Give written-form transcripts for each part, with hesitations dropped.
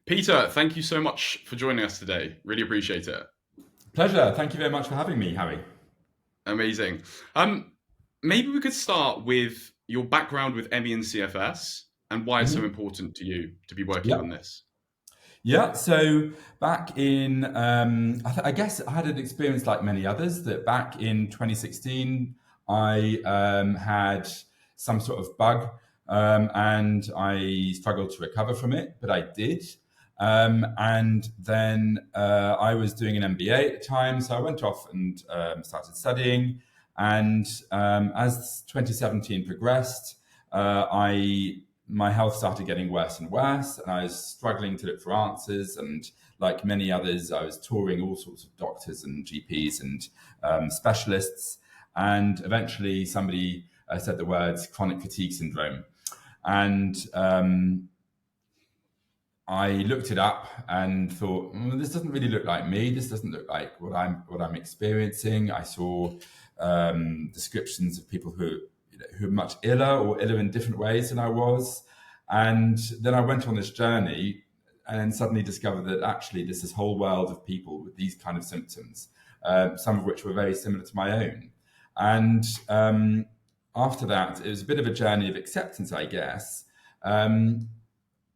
Peter, thank you so much for joining us today. Really appreciate it. Pleasure. Thank you very much for having me, Harry. Amazing. Um, Maybe we could start with your background with ME and CFS and why it's so Mhm. important to you to be working on Yeah. this. Yeah. So back in, I guess I had an experience like many others that back in 2016, I had some sort of bug and I struggled to recover from it, but I did. And then I was doing an MBA at the time, so I went off and started studying. And as 2017 progressed, I my health started getting worse and worse, and I was struggling to look for answers. And like many others, I was touring all sorts of doctors and GPs and specialists. And eventually, somebody said the words chronic fatigue syndrome, and I looked it up and thought, this doesn't really look like me. This doesn't look like what I'm experiencing. I saw descriptions of people who are much iller or iller in different ways than I was, and then I went on this journey and then suddenly discovered that actually there's this whole world of people with these kind of symptoms, some of which were very similar to my own, and after that it was a bit of a journey of acceptance, I guess. Um,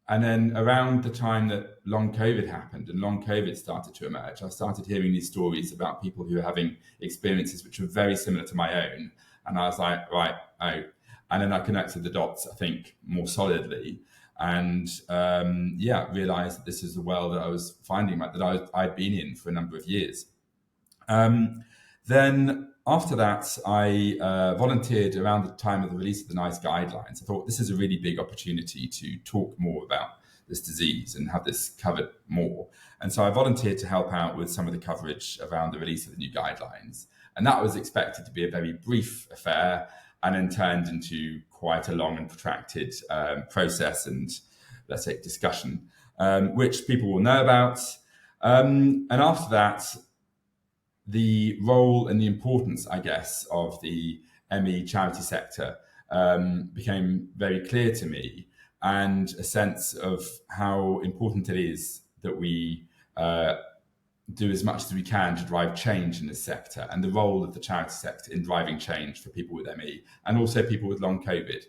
and then around the time that long COVID happened and long COVID started to emerge, I started hearing these stories about people who are having experiences which were very similar to my own. And I was like, right, oh. And then I connected the dots, I think, more solidly. And yeah, realized that this is the world that I was finding, I'd been in for a number of years. Then after that, I volunteered around the time of the release of the NICE guidelines. I thought this is a really big opportunity to talk more about this disease and have this covered more. And so I volunteered to help out with some of the coverage around the release of the new guidelines. And that was expected to be a very brief affair and then turned into quite a long and protracted process and, let's say, discussion, which people will know about. And after that, the role and the importance, I guess, of the ME charity sector became very clear to me, and a sense of how important it is that we do as much as we can to drive change in this sector, and the role of the charity sector in driving change for people with ME and also people with long COVID.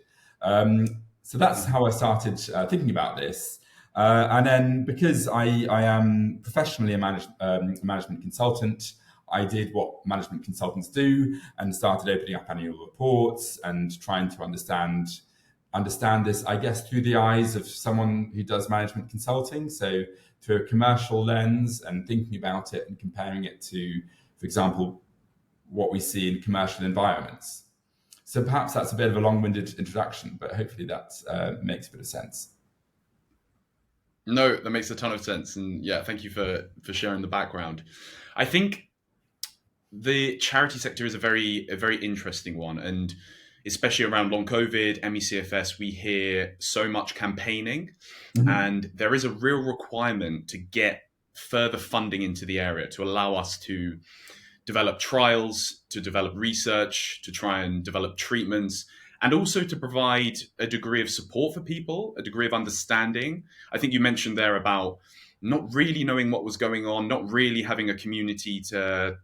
So that's how I started thinking about this. And then because I am professionally a management consultant, I did what management consultants do and started opening up annual reports and trying to understand this, I guess, through the eyes of someone who does management consulting. So through a commercial lens and thinking about it and comparing it to, for example, what we see in commercial environments. So perhaps that's a bit of a long-winded introduction, but hopefully that makes a bit of sense. No, that makes a ton of sense. And yeah, thank you for sharing the background. I think the charity sector is a very interesting one, and especially around long COVID, MECFS, we hear so much campaigning, Mhm. and there is a real requirement to get further funding into the area to allow us to develop trials, to develop research, to try and develop treatments, and also to provide a degree of support for people, a degree of understanding. I think you mentioned there about not really knowing what was going on, not really having a community to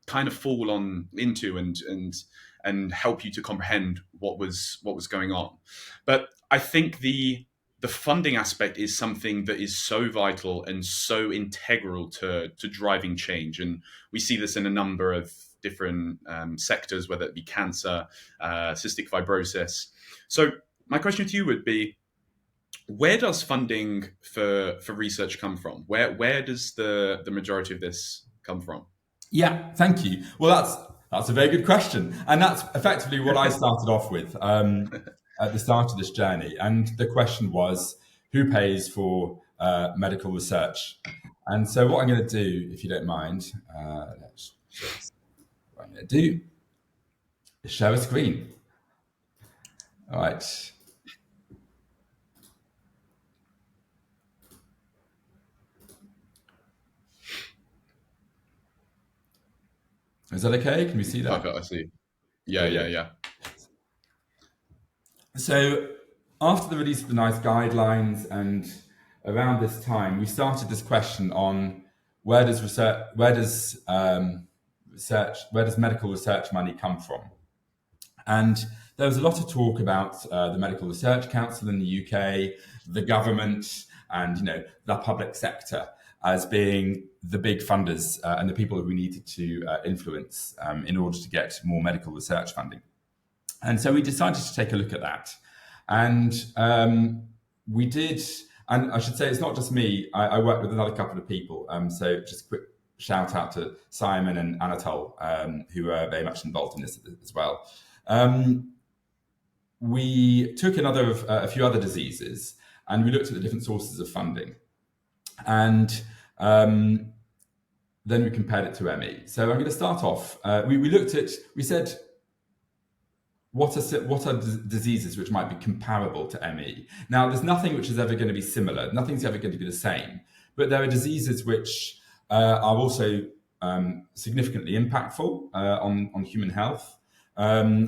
kind of fall on into and help you to comprehend what was going on. But I think the funding aspect is something that is so vital and so integral to driving change. And we see this in a number of different sectors, whether it be cancer, cystic fibrosis. So my question to you would be, where does funding for research come from? Where does the majority of this come from? Yeah, thank you. Well, that's a very good question, and that's effectively what I started off with at the start of this journey. And the question was, who pays for medical research? And so, what I'm going to do, if you don't mind, what I'm going to do is share a screen. All right. Is that okay? Can we see that? Perfect. I see. Yeah, yeah, Brilliant. yeah. So, after the release of the NICE guidelines and around this time, we started this question on where does medical research money come from? And there was a lot of talk about the Medical Research Council in the UK, the government, and the public sector as being the big funders and the people who we needed to influence in order to get more medical research funding. And so we decided to take a look at that. And we did, and I should say it's not just me, I worked with another couple of people. So just a quick shout out to Simon and Anatole, who are very much involved in this as well. We took a few other diseases and we looked at the different sources of funding. And then we compared it to ME. So I'm going to start off. We said, what are diseases which might be comparable to ME? Now, there's nothing which is ever going to be similar. Nothing's ever going to be the same. But there are diseases which are also significantly impactful on human health,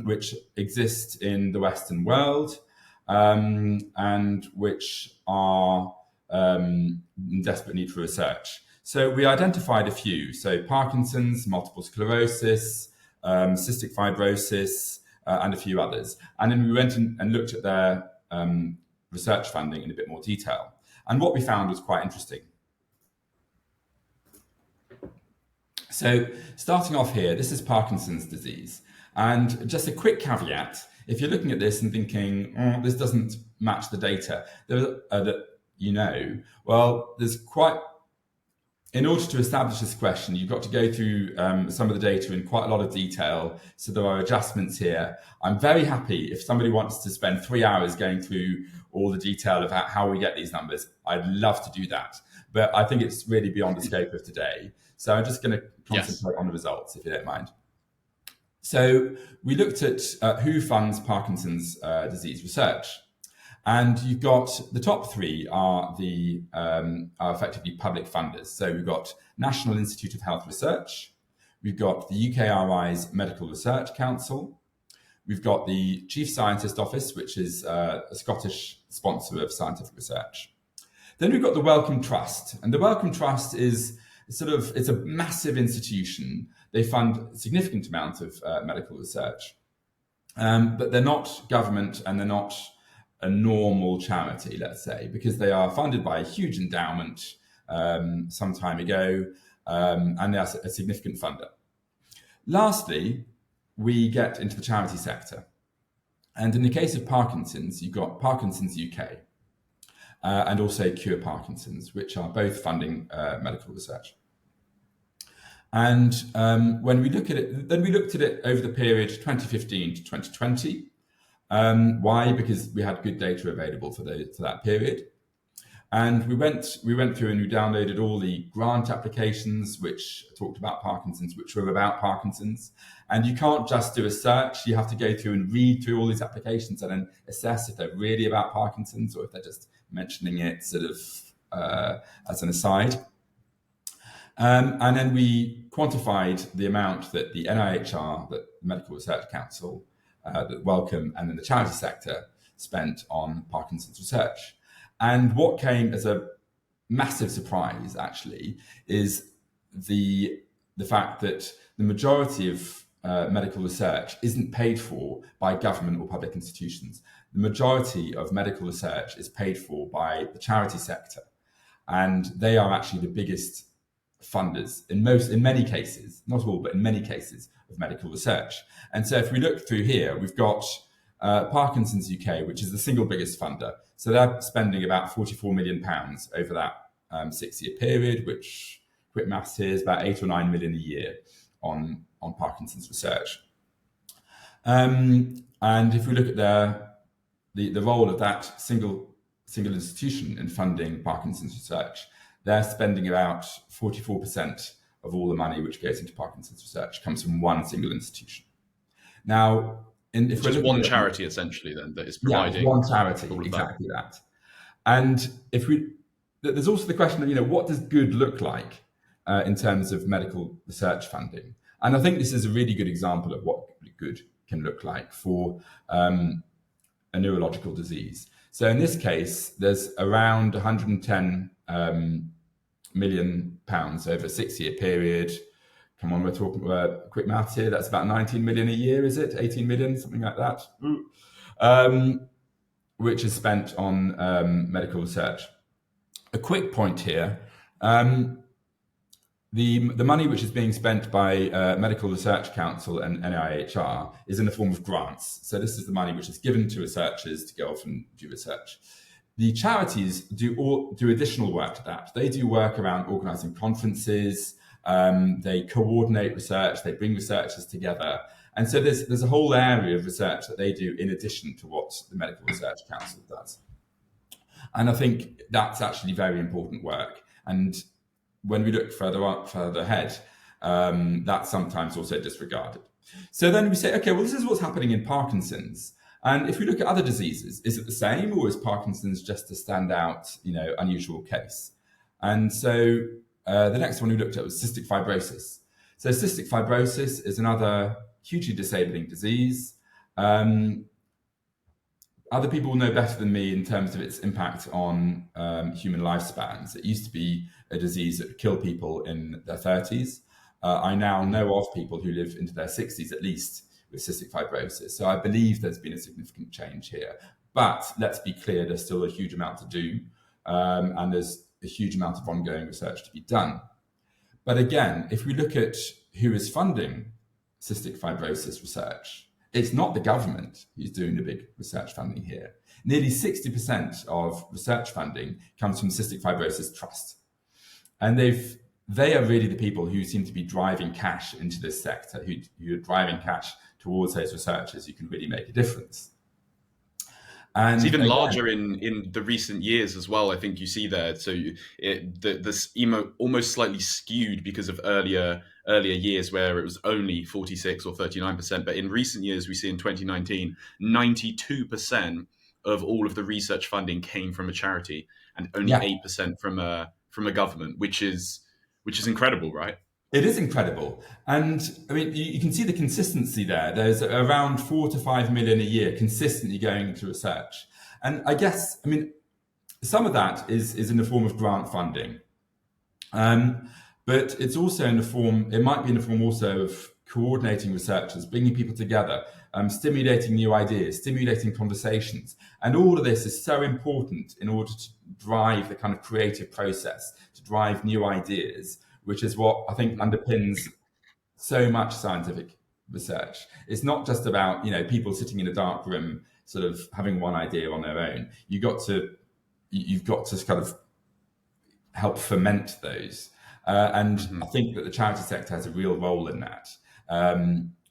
which exist in the Western world, and which are in desperate need for research. So we identified a few. So Parkinson's, multiple sclerosis, cystic fibrosis, and a few others. And then we went and looked at their research funding in a bit more detail. And what we found was quite interesting. So starting off here, this is Parkinson's disease. And just a quick caveat, if you're looking at this and thinking, this doesn't match the data, well, in order to establish this question, you've got to go through some of the data in quite a lot of detail. So there are adjustments here. I'm very happy if somebody wants to spend 3 hours going through all the detail of how we get these numbers. I'd love to do that. But I think it's really beyond the scope of today. So I'm just going to concentrate on the results, if you don't mind. So we looked at who funds Parkinson's disease research. And you've got the top three are effectively public funders. So we've got National Institute of Health Research, we've got the UKRI's Medical Research Council, we've got the Chief Scientist Office, which is a Scottish sponsor of scientific research. Then we've got the Wellcome Trust, and the Wellcome Trust is it's a massive institution. They fund a significant amount of medical research, but they're not government and they're not a normal charity, let's say, because they are funded by a huge endowment some time ago, and they're a significant funder. Lastly, we get into the charity sector. And in the case of Parkinson's, you've got Parkinson's UK and also Cure Parkinson's, which are both funding medical research. And when we look at it, then we looked at it over the period 2015 to 2020. Why? Because we had good data available for that period. And we went through and we downloaded all the grant applications which talked about Parkinson's, which were about Parkinson's. And you can't just do a search. You have to go through and read through all these applications and then assess if they're really about Parkinson's or if they're just mentioning it sort of as an aside. And then we quantified the amount that the NIHR, the Medical Research Council, the Wellcome, and then the charity sector spent on Parkinson's research. And what came as a massive surprise, actually, is the fact that the majority of medical research isn't paid for by government or public institutions. The majority of medical research is paid for by the charity sector. And they are actually the biggest funders in many cases, not all, but in many cases of medical research. And so if we look through here, we've got Parkinson's UK, which is the single biggest funder. So they're spending about £44 million over that 6-year period, which, quick maths here, is about 8 or 9 million a year on Parkinson's research. And if we look at the role of that single institution in funding Parkinson's research, they're spending about 44% of all the money which goes into Parkinson's research comes from one single institution. Now, if we're one charity essentially, then that is providing one charity, exactly that. And there's also the question of what does good look like in terms of medical research funding, and I think this is a really good example of what good can look like for a neurological disease. So in this case, there's around 110 million pounds over a 6-year period. Come on, we're talking about quick maths here. That's about 19 million a year, is it? 18 million, something like that, which is spent on medical research. A quick point here. The money which is being spent by Medical Research Council and NIHR is in the form of grants. So this is the money which is given to researchers to go off and do research. The charities do additional work to that. They do work around organising conferences. They coordinate research. They bring researchers together. And so there's a whole area of research that they do in addition to what the Medical Research Council does. And I think that's actually very important work. And when we look further ahead, that's sometimes also disregarded. So then we say, okay, well, this is what's happening in Parkinson's. And if we look at other diseases, is it the same, or is Parkinson's just a standout, unusual case? And so the next one we looked at was cystic fibrosis. So cystic fibrosis is another hugely disabling disease. Other people know better than me in terms of its impact on human lifespans. It used to be a disease that would kill people in their 30s. I now know of people who live into their 60s at least with cystic fibrosis. So I believe there's been a significant change here. But let's be clear, there's still a huge amount to do, and there's a huge amount of ongoing research to be done. But again, if we look at who is funding cystic fibrosis research, it's not the government who's doing the big research funding here. Nearly 60% of research funding comes from Cystic Fibrosis Trust. And they are really the people who seem to be driving cash into this sector, who are driving cash towards those researchers who can really make a difference. And it's even larger in the recent years as well. I think you see there. So this almost slightly skewed because of earlier years where it was only 46 or 39%. But in recent years, we see in 2019, 92% of all of the research funding came from a charity, and only 8% from a government, which is incredible, right? It is incredible. And I mean, you can see the consistency there. There's around 4 to 5 million a year consistently going into research. And I guess, some of that is in the form of grant funding. But it's also it might be in the form also of coordinating researchers, bringing people together, stimulating new ideas, stimulating conversations. And all of this is so important in order to drive the kind of creative process, to drive new ideas, which is what I think underpins so much scientific research. It's not just about, people sitting in a dark room, sort of having one idea on their own. You've got to kind of help ferment those. And I think that the charity sector has a real role in that,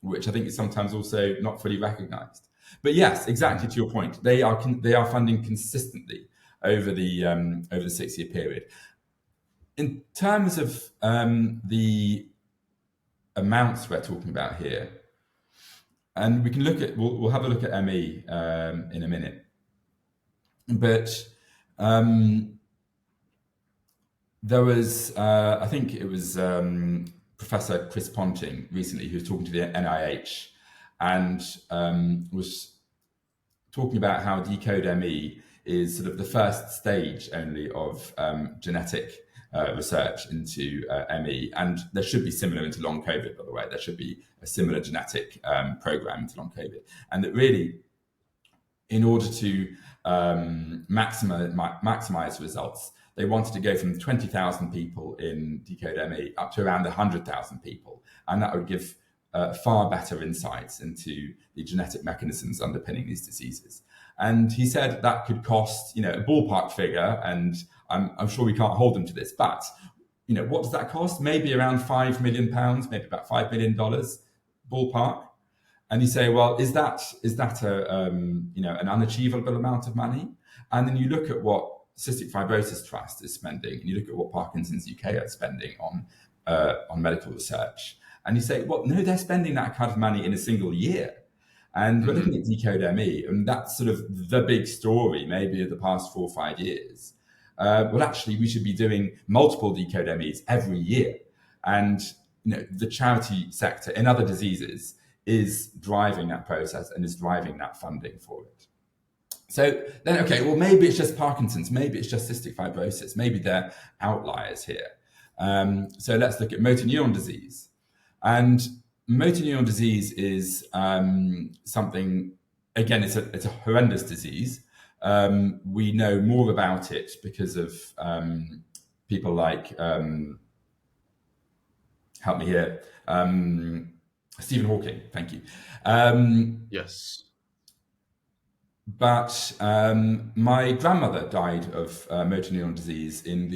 which I think is sometimes also not fully recognised. But yes, exactly to your point, they are funding consistently over the 6-year period. In terms of the amounts we're talking about here, and we can we'll have a look at ME in a minute, but there was, I think it was Professor Chris Ponting recently who was talking to the NIH and was talking about how Decode ME is sort of the first stage only of genetic research into ME, and there should be similar into long COVID, by the way. There should be a similar genetic program into long COVID, and that really, in order to maximize results, they wanted to go from 20,000 people in Decode ME up to around 100,000 people, and that would give far better insights into the genetic mechanisms underpinning these diseases. And he said that could cost, a ballpark figure, and I'm sure we can't hold them to this, but, what does that cost? Maybe around £5 million, maybe about $5 million ballpark. And you say, well, is that an unachievable amount of money? And then you look at what Cystic Fibrosis Trust is spending, and you look at what Parkinson's UK are spending on medical research, and you say, well, no, they're spending that kind of money in a single year. And we're looking at Decode ME, and that's sort of the big story, maybe of the past 4 or 5 years. Well, actually, we should be doing multiple Decode MEs every year. And the charity sector in other diseases is driving that process and is driving that funding for it. So then, okay, well, maybe it's just Parkinson's, maybe it's just cystic fibrosis, maybe they're outliers here. So let's look at motor neuron disease. And motor neuron disease is something, again, it's a horrendous disease. We know more about it because of people like, help me here, Stephen Hawking, thank you. Yes. But my grandmother died of motor neuron disease in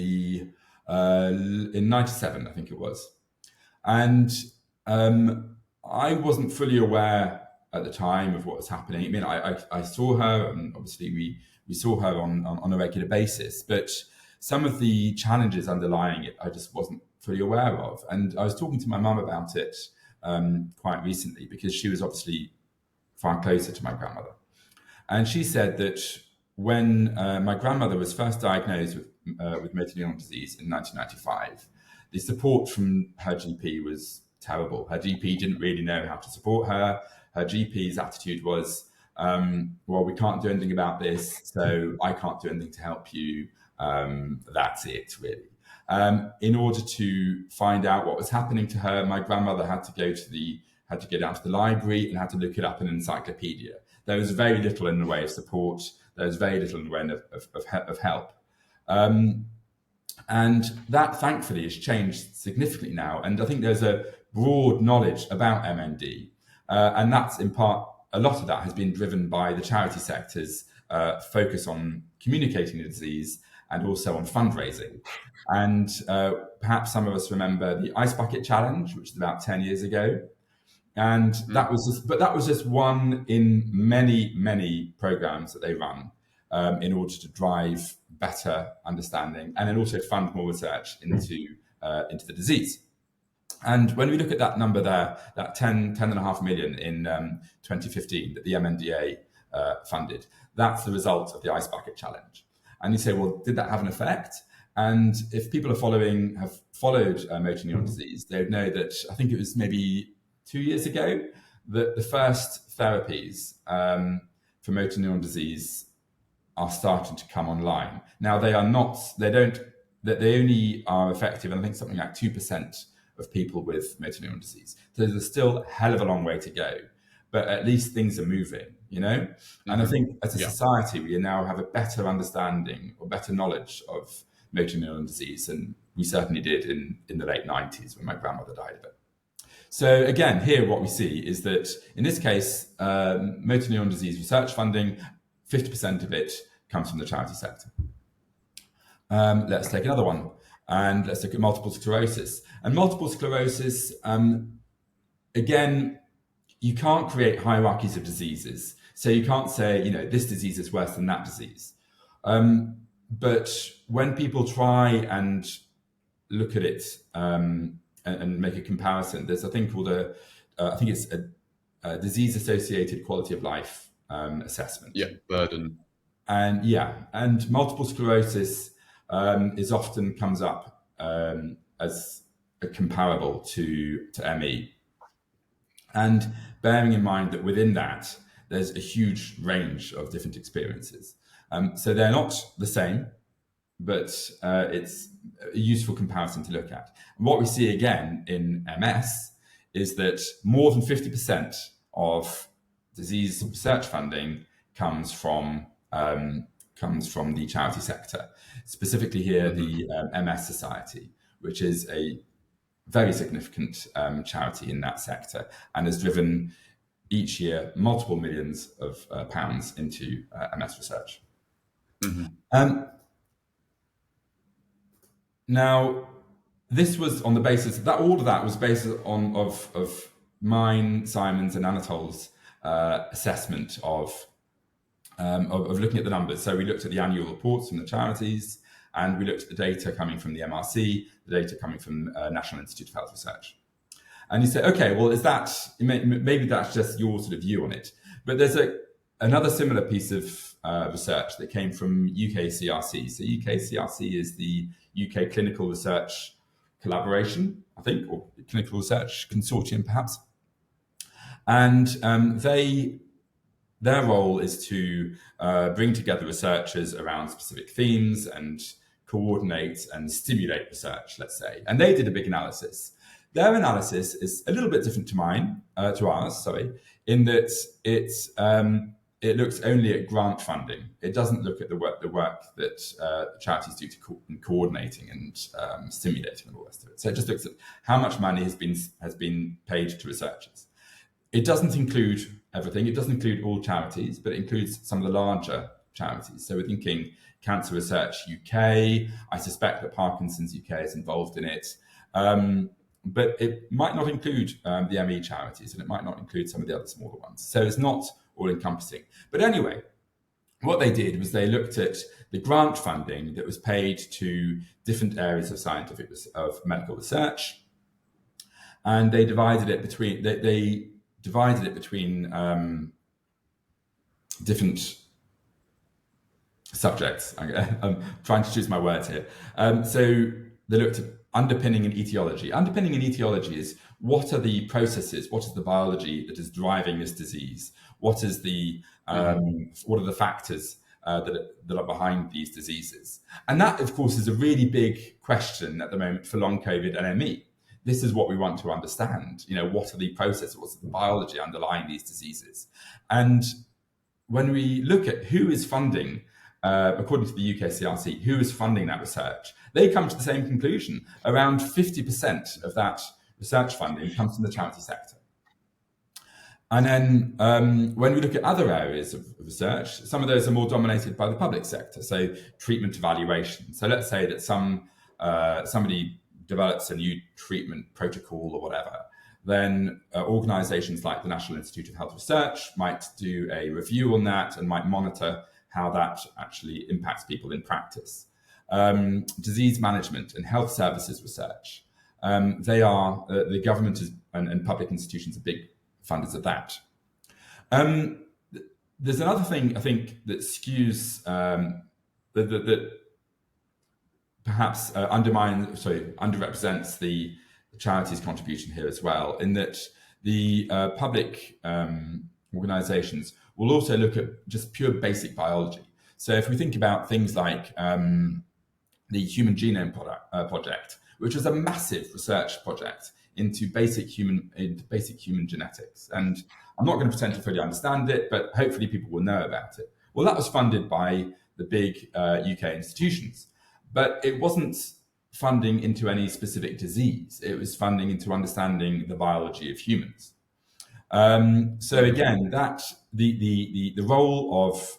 97, I think it was. And I wasn't fully aware at the time of what was happening. I mean, I saw her, and obviously we saw her on a regular basis, but some of the challenges underlying it, I just wasn't fully aware of. And I was talking to my mum about it quite recently, because she was obviously far closer to my grandmother. And she said that when my grandmother was first diagnosed with motor neuron disease in 1995, the support from her GP was terrible. Her GP didn't really know how to support her. Her GP's attitude was, well, we can't do anything about this, so I can't do anything to help you. That's it, really. In order to find out what was happening to her, my grandmother had to go down to the library and had to look it up in an encyclopedia. There was very little in the way of support. There was very little in the way of help. And that, thankfully, has changed significantly now. And I think there's a broad knowledge about MND. And that's in part, a lot of that has been driven by the charity sector's focus on communicating the disease and also on fundraising. And perhaps some of us remember the Ice Bucket Challenge, which is about 10 years ago. And that was just one in many programs that they run in order to drive better understanding and then also fund more research into the disease. And when we look at that number there, that 10.5 million in 2015 that the MNDA funded, that's the result of the Ice Bucket Challenge. And you say, well, did that have an effect? And if people have followed motor neuron disease, they would know that I think it was maybe 2 years ago that the first therapies for motor neuron disease are starting to come online. Now they only are effective in I think something like 2% of people with motor neuron disease. So there's still a hell of a long way to go, but at least things are moving, you know? Mm-hmm. And I think as a society, we now have a better understanding or better knowledge of motor neuron disease than we certainly did in the late 90s when my grandmother died of it. So again, here what we see is that in this case, motor neuron disease research funding, 50% of it comes from the charity sector. Let's take another one, and let's look at multiple sclerosis. And multiple sclerosis, again, you can't create hierarchies of diseases. So you can't say, this disease is worse than that disease. But when people try and look at it and make a comparison, there's a thing called I think it's a disease-associated quality of life assessment. Yeah, burden. And multiple sclerosis often comes up as a comparable to ME. And bearing in mind that within that, there's a huge range of different experiences. So they're not the same, but it's a useful comparison to look at. And what we see again in MS is that more than 50% of disease research funding comes from the charity sector, specifically here the MS Society, which is a very significant charity in that sector and has driven each year multiple millions of pounds into MS research. Mm-hmm. Now, this was on the basis that all of that was based on of mine, Simon's, and Anatole's assessment of looking at the numbers. So we looked at the annual reports from the charities, and we looked at the data coming from the MRC, the data coming from National Institute of Health Research. And you say, okay, well, maybe that's just your sort of view on it. But there's another similar piece of research that came from UKCRC. So UKCRC is the UK Clinical Research Collaboration, I think, or Clinical Research Consortium, perhaps. And they their role is to bring together researchers around specific themes and coordinate and stimulate research, let's say. And they did a big analysis. Their analysis is a little bit different to ours, in that it looks only at grant funding. It doesn't look at the work that charities do in coordinating and stimulating and all the rest of it. So it just looks at how much money has been paid to researchers. It doesn't include everything. It doesn't include all charities, but it includes some of the larger charities. So we're thinking Cancer Research UK. I suspect that Parkinson's UK is involved in it. But it might not include the ME charities, and it might not include some of the other smaller ones. So it's not all-encompassing. But anyway, what they did was they looked at the grant funding that was paid to different areas of medical research, and they divided it between different subjects. I'm trying to choose my words here. So they looked at underpinning and etiology. Underpinning and etiology is what are the processes, what is the biology that is driving this disease? What are the factors that are behind these diseases? And that, of course, is a really big question at the moment for long COVID and ME. This is what we want to understand. What are the processes, what's the biology underlying these diseases? And when we look at who is funding, according to the UK CRC, who is funding that research, they come to the same conclusion. Around 50% of that research funding comes from the charity sector. And then when we look at other areas of research, some of those are more dominated by the public sector. So treatment evaluation. So let's say that somebody develops a new treatment protocol or whatever, then organisations like the National Institute of Health Research might do a review on that and might monitor how that actually impacts people in practice. Disease management and health services research. The government and public institutions are big funders of that. There's another thing I think that skews, that perhaps underrepresents the charities' contribution here as well, in that the public organisations will also look at just pure basic biology. So if we think about things like the Human Genome Project, which was a massive research project into basic human genetics, and I'm not going to pretend to fully understand it, but hopefully people will know about it. Well, that was funded by the big UK institutions, but it wasn't funding into any specific disease. It was funding into understanding the biology of humans. So again, that the role of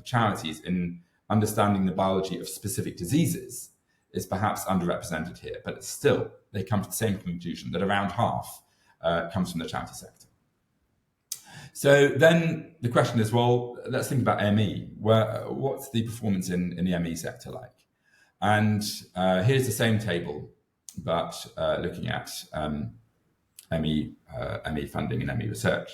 charities in understanding the biology of specific diseases is perhaps underrepresented here, but still they come to the same conclusion that around half comes from the charity sector. So then the question is, well, let's think about ME. What's the performance in the ME sector like? And here's the same table, but looking at ME funding and ME research.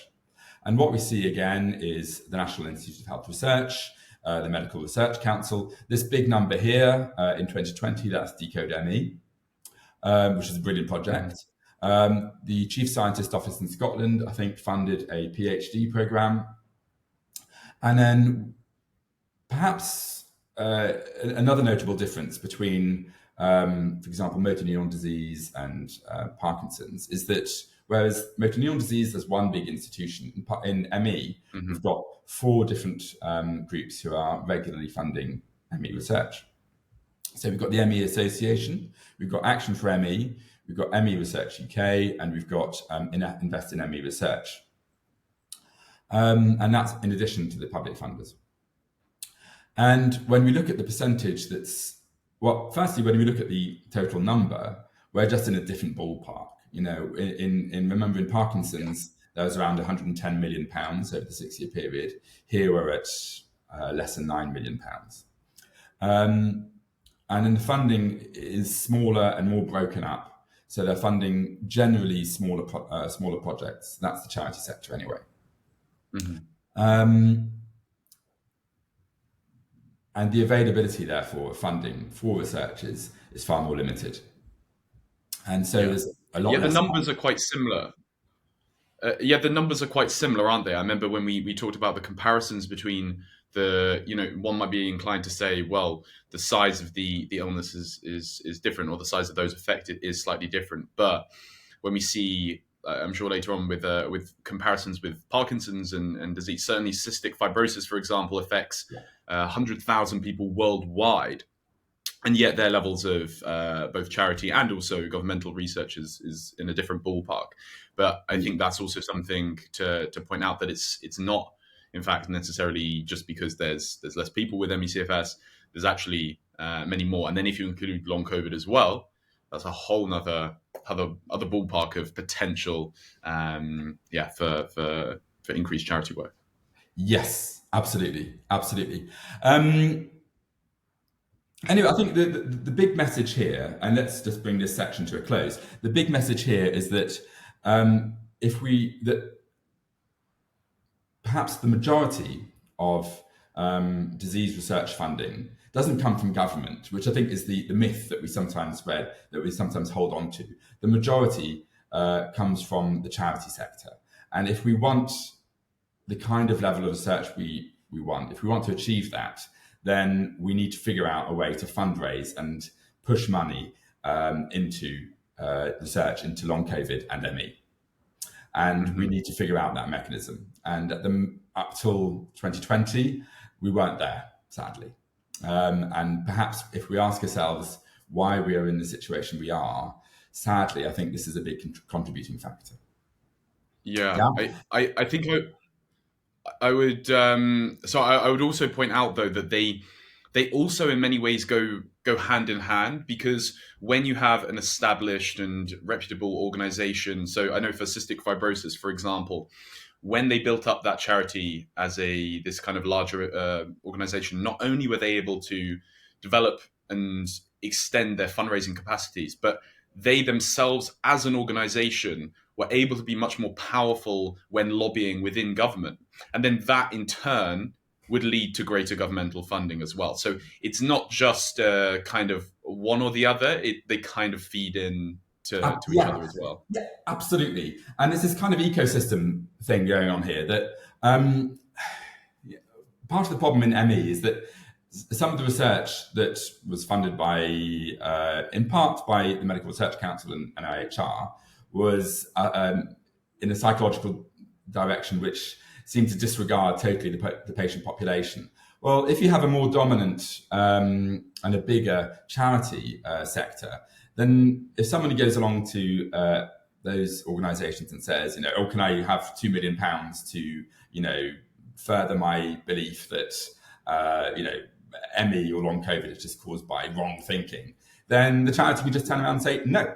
And what we see again is the National Institute of Health Research, the Medical Research Council. This big number here in 2020, that's Decode ME, which is a brilliant project. The Chief Scientist Office in Scotland, I think, funded a PhD program. And then perhaps another notable difference between, for example, motor neuron disease and Parkinson's is that whereas motor neuron disease, there's one big institution. In ME, we've got 4 different groups who are regularly funding ME research. So we've got the ME Association, we've got Action for ME, we've got ME Research UK, and we've got Invest in ME Research. And that's in addition to the public funders. And when we look at the percentage firstly, when we look at the total number, we're just in a different ballpark. Remember in Parkinson's, there was around £110 million over the 6-year period. Here we're at less than £9 million. And then the funding is smaller and more broken up. So they're funding generally smaller projects. That's the charity sector anyway. And the availability, therefore, of funding for research is far more limited. And so there's a lot. The numbers are quite similar. yeah, the numbers are quite similar, aren't they? I remember when we talked about the comparisons between one might be inclined to say, well, the size of the illness is different, or the size of those affected is slightly different. But when we see, I'm sure later on with comparisons with Parkinson's and disease, certainly cystic fibrosis, for example, affects 100,000 people worldwide. And yet their levels of both charity and also governmental research is in a different ballpark. But I think that's also something to point out, that it's not, in fact, necessarily just because there's less people with ME/CFS. There's actually many more. And then if you include long COVID as well, that's a whole nother other ballpark of potential, for increased charity work. Yes, absolutely, absolutely. Anyway, I think the big message here, and let's just bring this section to a close. The big message here is that that perhaps the majority of disease research funding doesn't come from government, which I think is the myth that we sometimes spread, that we sometimes hold on to. The majority comes from the charity sector. And if we want the kind of level of research we want, if we want to achieve that, then we need to figure out a way to fundraise and push money into research into long COVID and ME. And we need to figure out that mechanism. And up till 2020, we weren't there, sadly. And perhaps if we ask ourselves why we are in the situation we are, sadly, I think this is a big contributing factor. Yeah. I think I would. So I would also point out, though, that they also in many ways go hand in hand, because when you have an established and reputable organization, so I know for cystic fibrosis, for example, when they built up that charity as this kind of larger organization, not only were they able to develop and extend their fundraising capacities, but they themselves as an organization were able to be much more powerful when lobbying within government. And then that in turn would lead to greater governmental funding as well. So it's not just kind of one or the other, they kind of feed in to each other as well. Yeah, absolutely. And there's this kind of ecosystem thing going on here that part of the problem in ME is that some of the research that was funded in part by the Medical Research Council and NIHR was in a psychological direction which seemed to disregard totally the patient population. Well, if you have a more dominant and a bigger charity sector, then if somebody goes along to those organisations and says, oh, can I have £2 million to, further my belief that, ME or long COVID is just caused by wrong thinking, then the charity can just turn around and say no.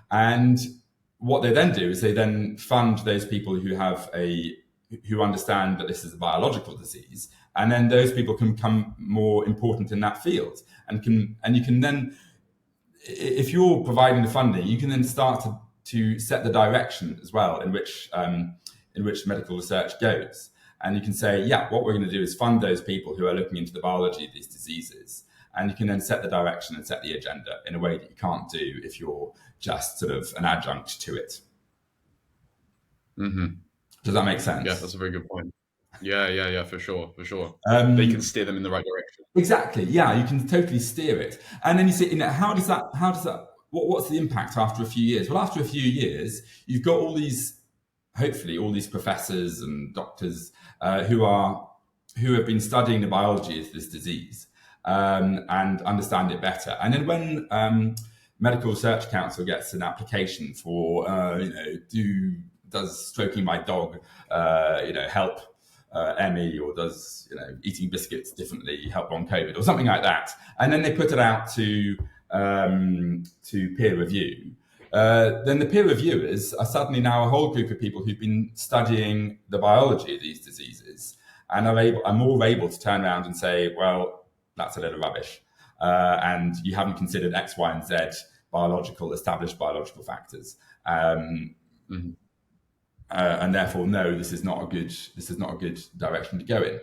And what they then do is they then fund those people who understand that this is a biological disease, and then those people can become more important in that field, and you can then, if you're providing the funding, you can then start to set the direction as well in which medical research goes. And you can say, what we're going to do is fund those people who are looking into the biology of these diseases. And you can then set the direction and set the agenda in a way that you can't do if you're just sort of an adjunct to it. Mm-hmm. Does that make sense? Yeah, that's a very good point. Yeah, for sure. They can steer them in the right direction. Exactly. Yeah, you can totally steer it. And then you say, how does that? What's the impact after a few years? Well, after a few years, you've got hopefully all these professors and doctors who have been studying the biology of this disease and understand it better. And then when Medical Research Council gets an application for, does stroking my dog, help ME, or does eating biscuits differently help long COVID, or something like that, and then they put it out to peer review. Then the peer reviewers are suddenly now a whole group of people who've been studying the biology of these diseases and are more able to turn around and say, well, that's a little rubbish, and you haven't considered X, Y, and Z established biological factors. Mm-hmm. And therefore, no, this is not a good direction to go in.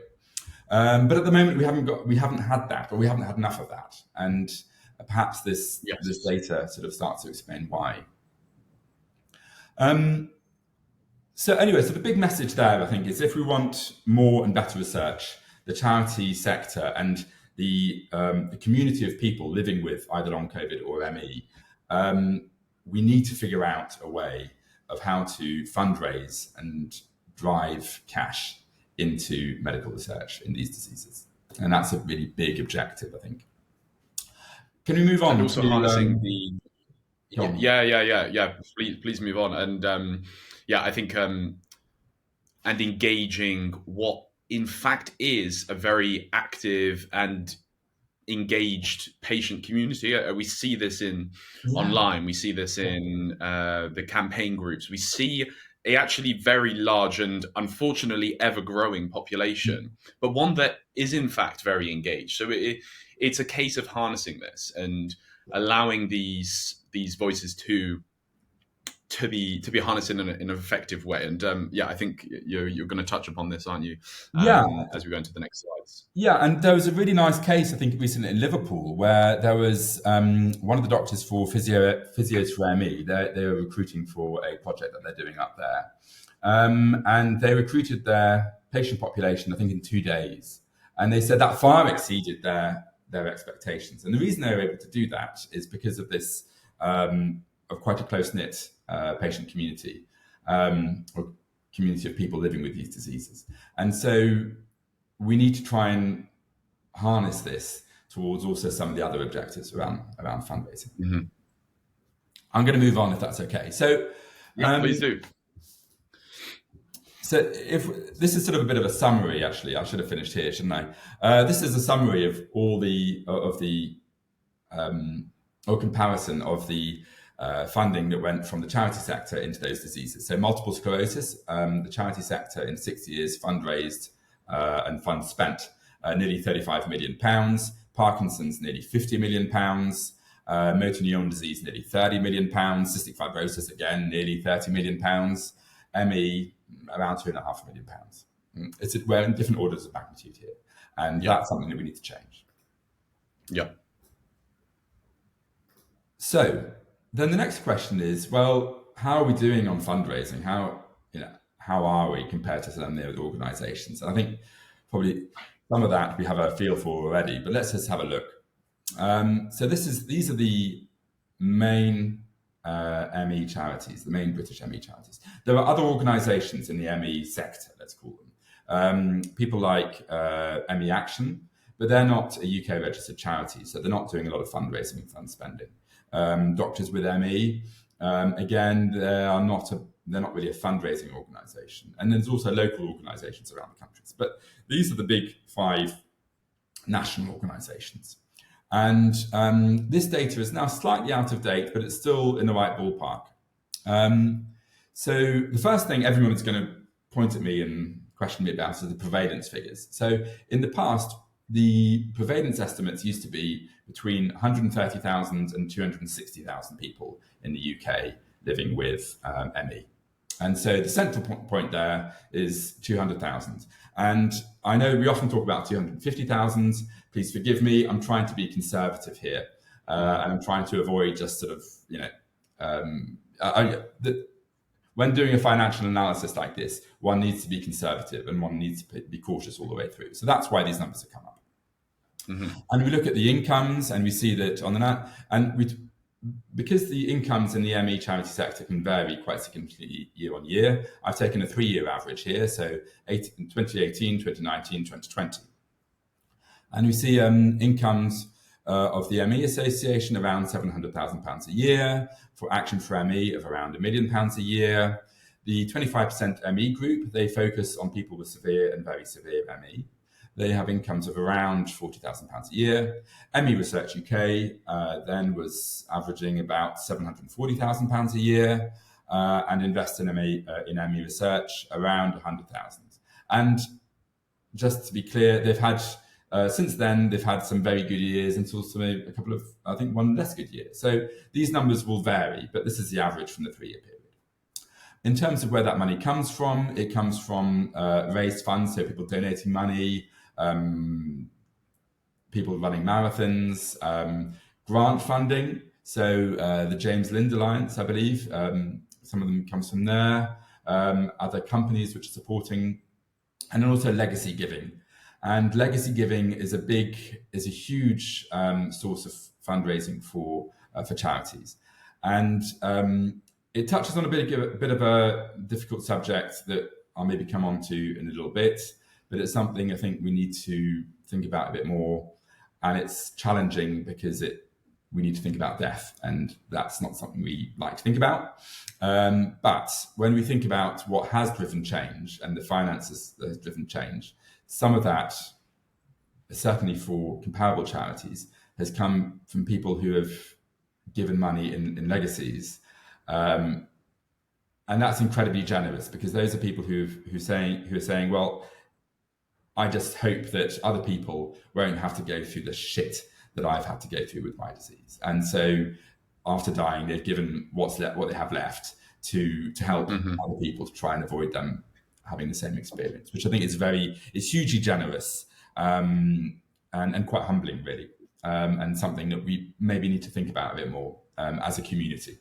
But at the moment, we haven't had that, or we haven't had enough of that, and perhaps this data sort of starts to explain why. So anyway, so the big message there, I think, is if we want more and better research, the charity sector and the community of people living with either long COVID or ME, we need to figure out a way of how to fundraise and drive cash into medical research in these diseases. And that's a really big objective, I think. Can we move on And also to harnessing the John? yeah. Please move on. And I think and engaging what in fact is a very active and engaged patient community. We see this in online. We see this in the campaign groups. We see a actually very large and unfortunately ever growing population, but one that is in fact very engaged. So it's a case of harnessing this and allowing these voices to be harnessed in an effective way. And I think you're going to touch upon this, aren't you? As we go into the next slides. Yeah, and there was a really nice case, I think, recently in Liverpool, where there was one of the doctors for Physios for ME. They were recruiting for a project that they're doing up there. And they recruited their patient population, I think, in 2 days. And they said that far exceeded their expectations. And the reason they were able to do that is because of this, of quite a close-knit patient community, or community of people living with these diseases. And so we need to try and harness this towards also some of the other objectives around fundraising. Mm-hmm. I'm going to move on if that's okay. So, please do. So if this is sort of a bit of a summary, actually, I should have finished here, shouldn't I? This is a summary of all or comparison of the funding that went from the charity sector into those diseases. So multiple sclerosis, the charity sector in 6 years fundraised and funds spent nearly £35 million. Parkinson's nearly £50 million. Motor neuron disease nearly £30 million. Cystic fibrosis again nearly £30 million. ME around £2.5 million. We're in different orders of magnitude here, and that's something that we need to change. Yeah. So then the next question is, well, how are we doing on fundraising? How are we compared to some of the other organisations? And I think probably some of that we have a feel for already, but let's just have a look. So these are the main ME charities, the main British ME charities. There are other organisations in the ME sector, let's call them. People like ME Action, but they're not a UK registered charity, so they're not doing a lot of fundraising and fund spending. Doctors with ME, again, they're not really a fundraising organisation. And there's also local organisations around the countries. But these are the big 5 national organisations. And this data is now slightly out of date, but it's still in the right ballpark. So the first thing everyone is going to point at me and question me about is the prevalence figures. So in the past, the prevalence estimates used to be between 130,000 and 260,000 people in the UK living with ME. And so the central point there is 200,000. And I know we often talk about 250,000. Please forgive me. I'm trying to be conservative here. And I'm trying to avoid just sort of, when doing a financial analysis like this, one needs to be conservative and one needs to be cautious all the way through. So that's why these numbers have come up. Mm-hmm. And we look at the incomes and we see that on the net, and because the incomes in the ME charity sector can vary quite significantly year on year, I've taken a 3-year average here, so 2018, 2019, 2020. And we see incomes of the ME Association around £700,000 a year, for Action for ME of around £1 million a year. The 25% ME group, they focus on people with severe and very severe ME. They have incomes of around £40,000 a year. ME Research UK then was averaging about £740,000 a year, and Invest in ME Research around 100,000. And just to be clear, they've had since then they've had some very good years and also a couple of, I think, one less good year. So these numbers will vary, but this is the average from the 3-year period. In terms of where that money comes from, it comes from raised funds, so people donating money, people running marathons, grant funding. So the James Lind Alliance, I believe, some of them comes from there. other companies which are supporting, and then also legacy giving. And legacy giving is a huge source of fundraising for charities, and it touches on a bit of a difficult subject that I'll maybe come on to in a little bit, but it's something I think we need to think about a bit more, and it's challenging because we need to think about death, and that's not something we like to think about. But when we think about what has driven change and the finances that has driven change, some of that, certainly for comparable charities, has come from people who have given money in legacies. And that's incredibly generous, because those are people who are saying, well, I just hope that other people won't have to go through the shit that I've had to go through with my disease. And so after dying, they've given what they have left to help other people to try and avoid them having the same experience, which I think is hugely generous, and quite humbling, really, and something that we maybe need to think about a bit more as a community.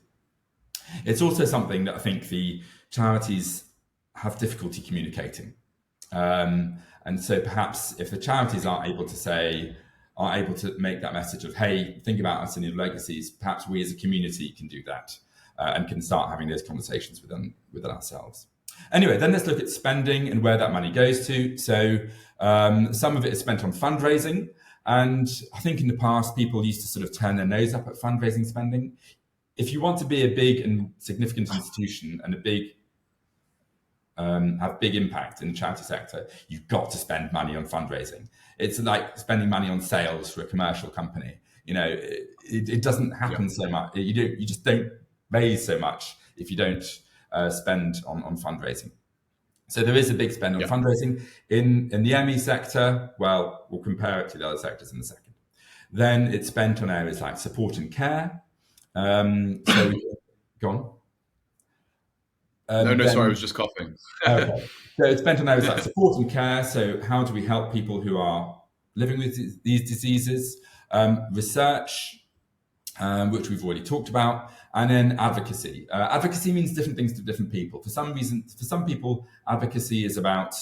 It's also something that I think the charities have difficulty communicating. And so perhaps if the charities are able to make that message of, hey, think about us and your legacies, perhaps we as a community can do that, and can start having those conversations within ourselves. Anyway, then let's look at spending and where that money goes to. So some of it is spent on fundraising. And I think in the past, people used to sort of turn their nose up at fundraising spending. If you want to be a big and significant institution and have big impact in the charity sector, you've got to spend money on fundraising. It's like spending money on sales for a commercial company. It doesn't happen so much. You just don't raise so much if you don't spend on fundraising. So there is a big spend on fundraising in the ME sector. Well, we'll compare it to the other sectors in a second. Then it's spent on areas like support and care. So go on. Sorry, I was just coughing. Okay. So it's spent on areas like support and care. So how do we help people who are living with these diseases? Research, which we've already talked about, and then advocacy. Advocacy means different things to different people. For some people, advocacy is about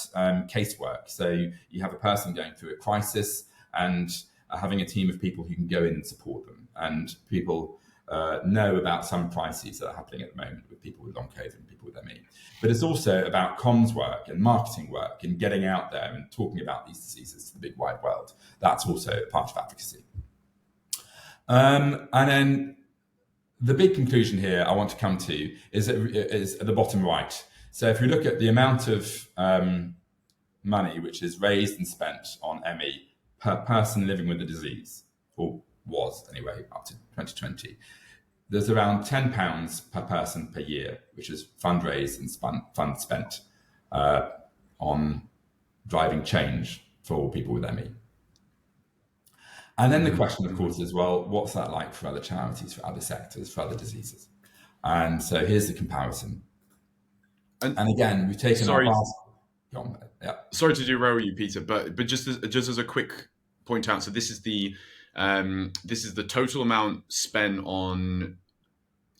casework. So you have a person going through a crisis and having a team of people who can go in and support them. And people know about some crises that are happening at the moment with people with long COVID and people with ME. But it's also about comms work and marketing work and getting out there and talking about these diseases to the big wide world. That's also part of advocacy. And then the big conclusion here I want to come to is at the bottom right. So if we look at the amount of money which is raised and spent on ME per person living with the disease, or was anyway up to 2020, there's around £10 per person per year, which is fundraised and funds spent on driving change for people with ME. And then the question, of course, is, well, what's that like for other charities, for other sectors, for other diseases? And so here's the comparison. And again, we've taken sorry, sorry to derail you, Peter, but just as a quick point out, so this is the total amount spent on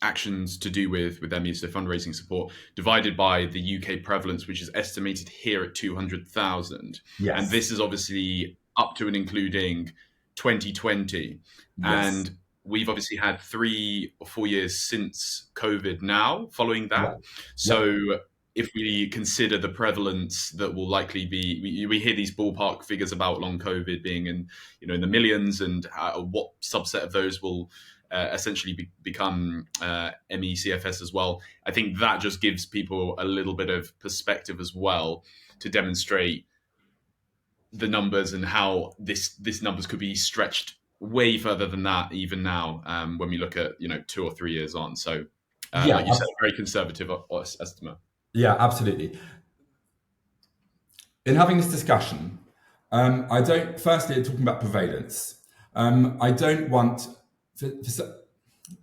actions to do with ME, so fundraising support, divided by the UK prevalence, which is estimated here at 200,000. Yes. And this is obviously up to and including 2020. Yes. And we've obviously had 3 or 4 years since COVID now following that. Right. So if we consider the prevalence that will likely be, we hear these ballpark figures about long COVID being in the millions, and what subset of those will essentially become ME CFS as well. I think that just gives people a little bit of perspective as well to demonstrate the numbers and how this numbers could be stretched way further than that even now, when we look at 2 or 3 years on. So like you said, a very conservative estimate. Yeah, absolutely. In having this discussion, firstly, talking about prevalence, I don't want,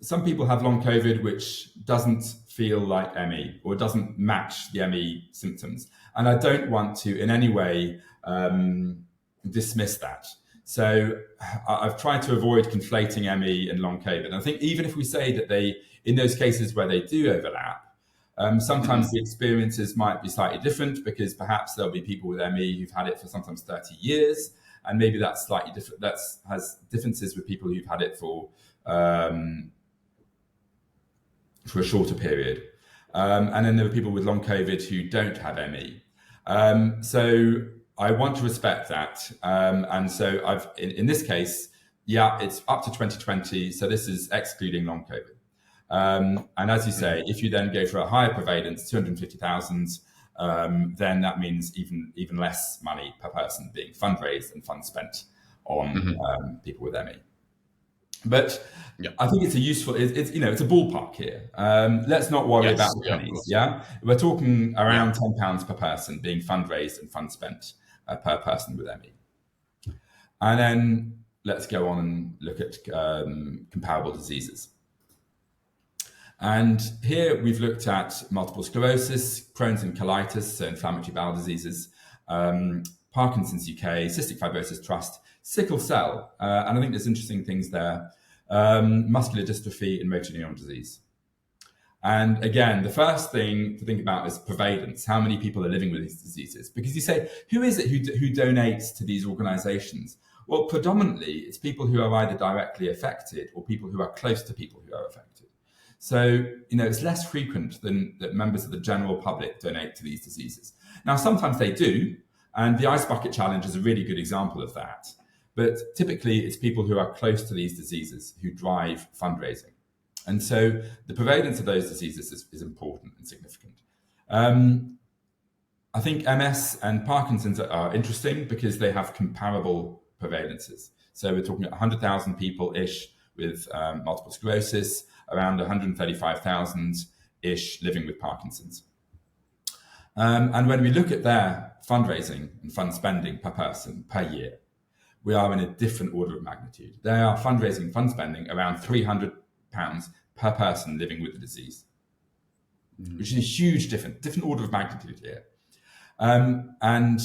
some people have long COVID which doesn't feel like ME or doesn't match the ME symptoms. And I don't want to in any way dismiss that. So I've tried to avoid conflating ME and long COVID. And I think even if we say that in those cases where they do overlap, Sometimes the experiences might be slightly different because perhaps there'll be people with ME who've had it for sometimes 30 years, and maybe that's slightly different. That has differences with people who've had it for a shorter period. And then there are people with long COVID who don't have ME. So I want to respect that. And so I've, in this case, yeah, it's up to 2020. So this is excluding long COVID. And as you say, if you then go for a higher prevalence, 250,000, then that means even less money per person being fundraised and funds spent on people with ME. But I think it's a useful, it's a ballpark here. Let's not worry about the pennies. Yeah, we're talking around £10 per person being fundraised and funds spent per person with ME. And then let's go on and look at comparable diseases. And here we've looked at multiple sclerosis, Crohn's and colitis, so inflammatory bowel diseases, Parkinson's UK, Cystic Fibrosis Trust, sickle cell, and I think there's interesting things there, muscular dystrophy and motor neuron disease. And again, the first thing to think about is prevalence, how many people are living with these diseases. Because you say, who is it who donates to these organizations? Well, predominantly, it's people who are either directly affected or people who are close to people who are affected. So, it's less frequent than that members of the general public donate to these diseases. Now, sometimes they do, and the Ice Bucket Challenge is a really good example of that. But typically, it's people who are close to these diseases who drive fundraising. And so the prevalence of those diseases is important and significant. I think MS and Parkinson's are interesting because they have comparable prevalences. So we're talking about 100,000 people-ish with multiple sclerosis, around 135,000-ish living with Parkinson's. And when we look at their fundraising and fund spending per person per year, we are in a different order of magnitude. They are fundraising, fund spending around £300 per person living with the disease, which is a huge different order of magnitude here. And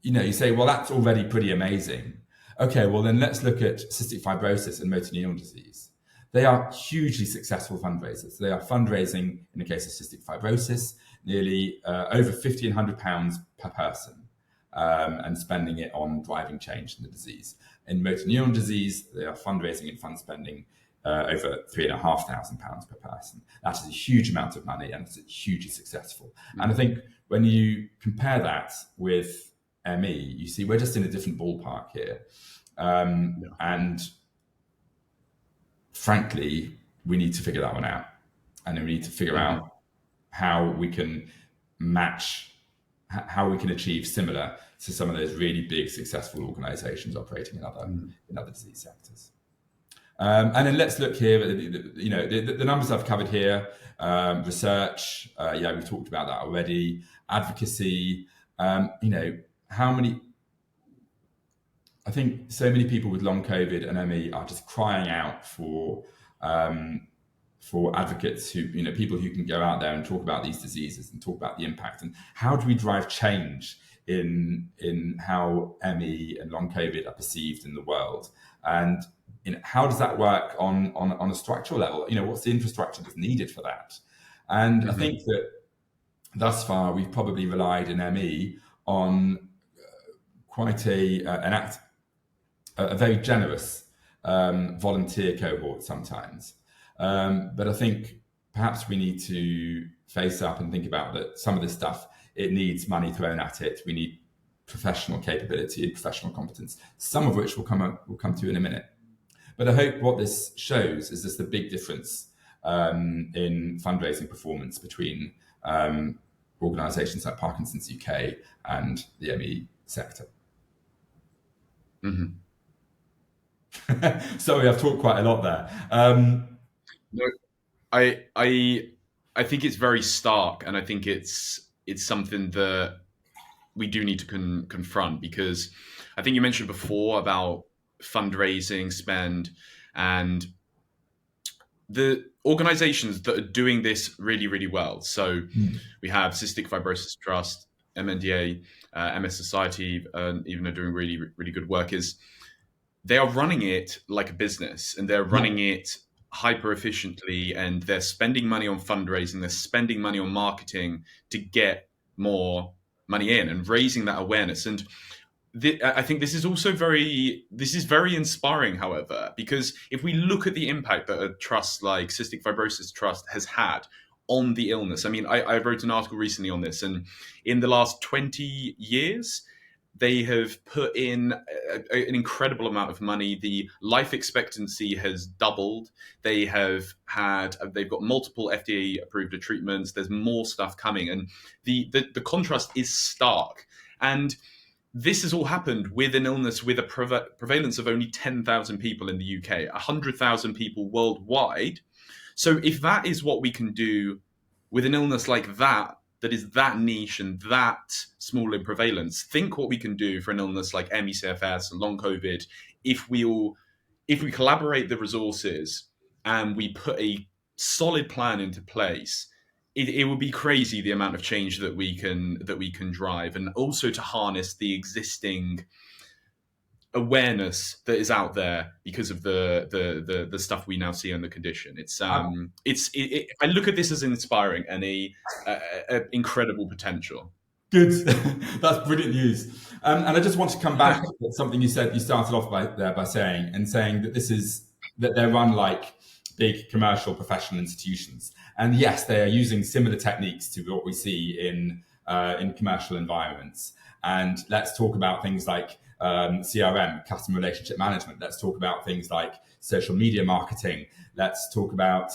you say, well, that's already pretty amazing. Okay, well then let's look at cystic fibrosis and motor neuron disease. They are hugely successful fundraisers. They are fundraising, in the case of cystic fibrosis, nearly over £1,500 per person, and spending it on driving change in the disease. In motor neuron disease, they are fundraising and fund spending over £3,500 per person. That is a huge amount of money, and it's hugely successful. And I think when you compare that with ME, you see we're just in a different ballpark here. And frankly, we need to figure that one out. And then we need to figure out how we can match, how we can achieve similar to some of those really big, successful organizations operating in other disease sectors. And then let's look here at the numbers I've covered here. Research, we've talked about that already. Advocacy, how many? I think so many people with long COVID and ME are just crying out for advocates who, people who can go out there and talk about these diseases and talk about the impact and how do we drive change in how ME and long COVID are perceived in the world, and how does that work on a structural level? What's the infrastructure that's needed for that? And I think that thus far we've probably relied in ME on quite a very generous volunteer cohort sometimes. But I think perhaps we need to face up and think about that some of this stuff, it needs money thrown at it. We need professional capability and professional competence, some of which we'll come to in a minute. But I hope what this shows is just the big difference in fundraising performance between organisations like Parkinson's UK and the ME sector. Sorry, I've talked quite a lot there. No, I think it's very stark, and I think it's something that we do need to confront, because I think you mentioned before about fundraising spend, and the organizations that are doing this really, really well. So we have Cystic Fibrosis Trust, MND, MS Society, even are doing really, really good work. Is they are running it like a business, and they're running it hyper efficiently, and they're spending money on fundraising, they're spending money on marketing to get more money in and raising that awareness. And I think this is also very inspiring, however, because if we look at the impact that a trust like Cystic Fibrosis Trust has had on the illness. I mean, I wrote an article recently on this, and in the last 20 years, they have put in an incredible amount of money. The life expectancy has doubled. They've got multiple FDA approved treatments. There's more stuff coming, and the contrast is stark. And this has all happened with an illness with a prevalence of only 10,000 people in the UK, 100,000 people worldwide. So if that is what we can do with an illness like that is that niche and that small in prevalence, think what we can do for an illness like ME/CFS and long COVID if we collaborate the resources and we put a solid plan into place. It would be crazy the amount of change that we can drive, and also to harness the existing awareness that is out there because of the stuff we now see on the condition. I look at this as inspiring and a incredible potential. Good, that's brilliant news. And I just want to come back to something you said. You started off by saying that they're run like big commercial professional institutions, and yes, they are using similar techniques to what we see in commercial environments. And let's talk about things like CRM, customer relationship management. Let's talk about things like social media marketing. Let's talk about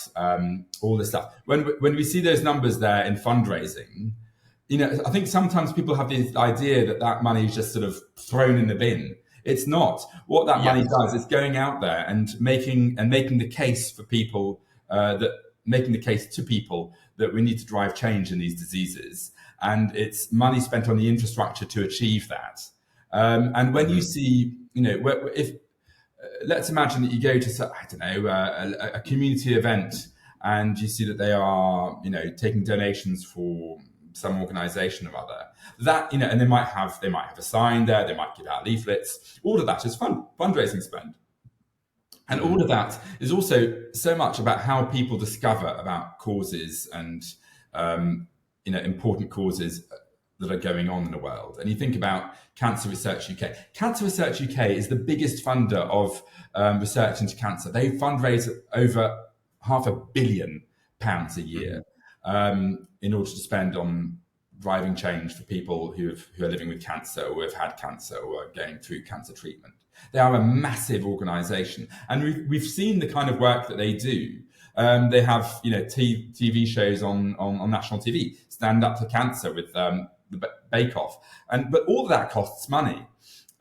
all this stuff. When we see those numbers there in fundraising, I think sometimes people have the idea that money is just sort of thrown in the bin. It's not. What that money does is going out there and making the case for people, making the case to people that we need to drive change in these diseases. And it's money spent on the infrastructure to achieve that. And when you see, if let's imagine that you go to, I don't know, a community event, and you see that they are, taking donations for some organisation or other, that, and they might have a sign there, they might give out leaflets. All of that is fundraising spend. And all of that is also so much about how people discover about causes and, important causes that are going on in the world. And you think about Cancer Research UK. Cancer Research UK is the biggest funder of research into cancer. They fundraise over £500 million a year in order to spend on driving change for people who are living with cancer, or who have had cancer, or are going through cancer treatment. They are a massive organisation, and we've seen the kind of work that they do. They have TV shows on national TV, Stand Up to Cancer with the Bake Off, but all of that costs money.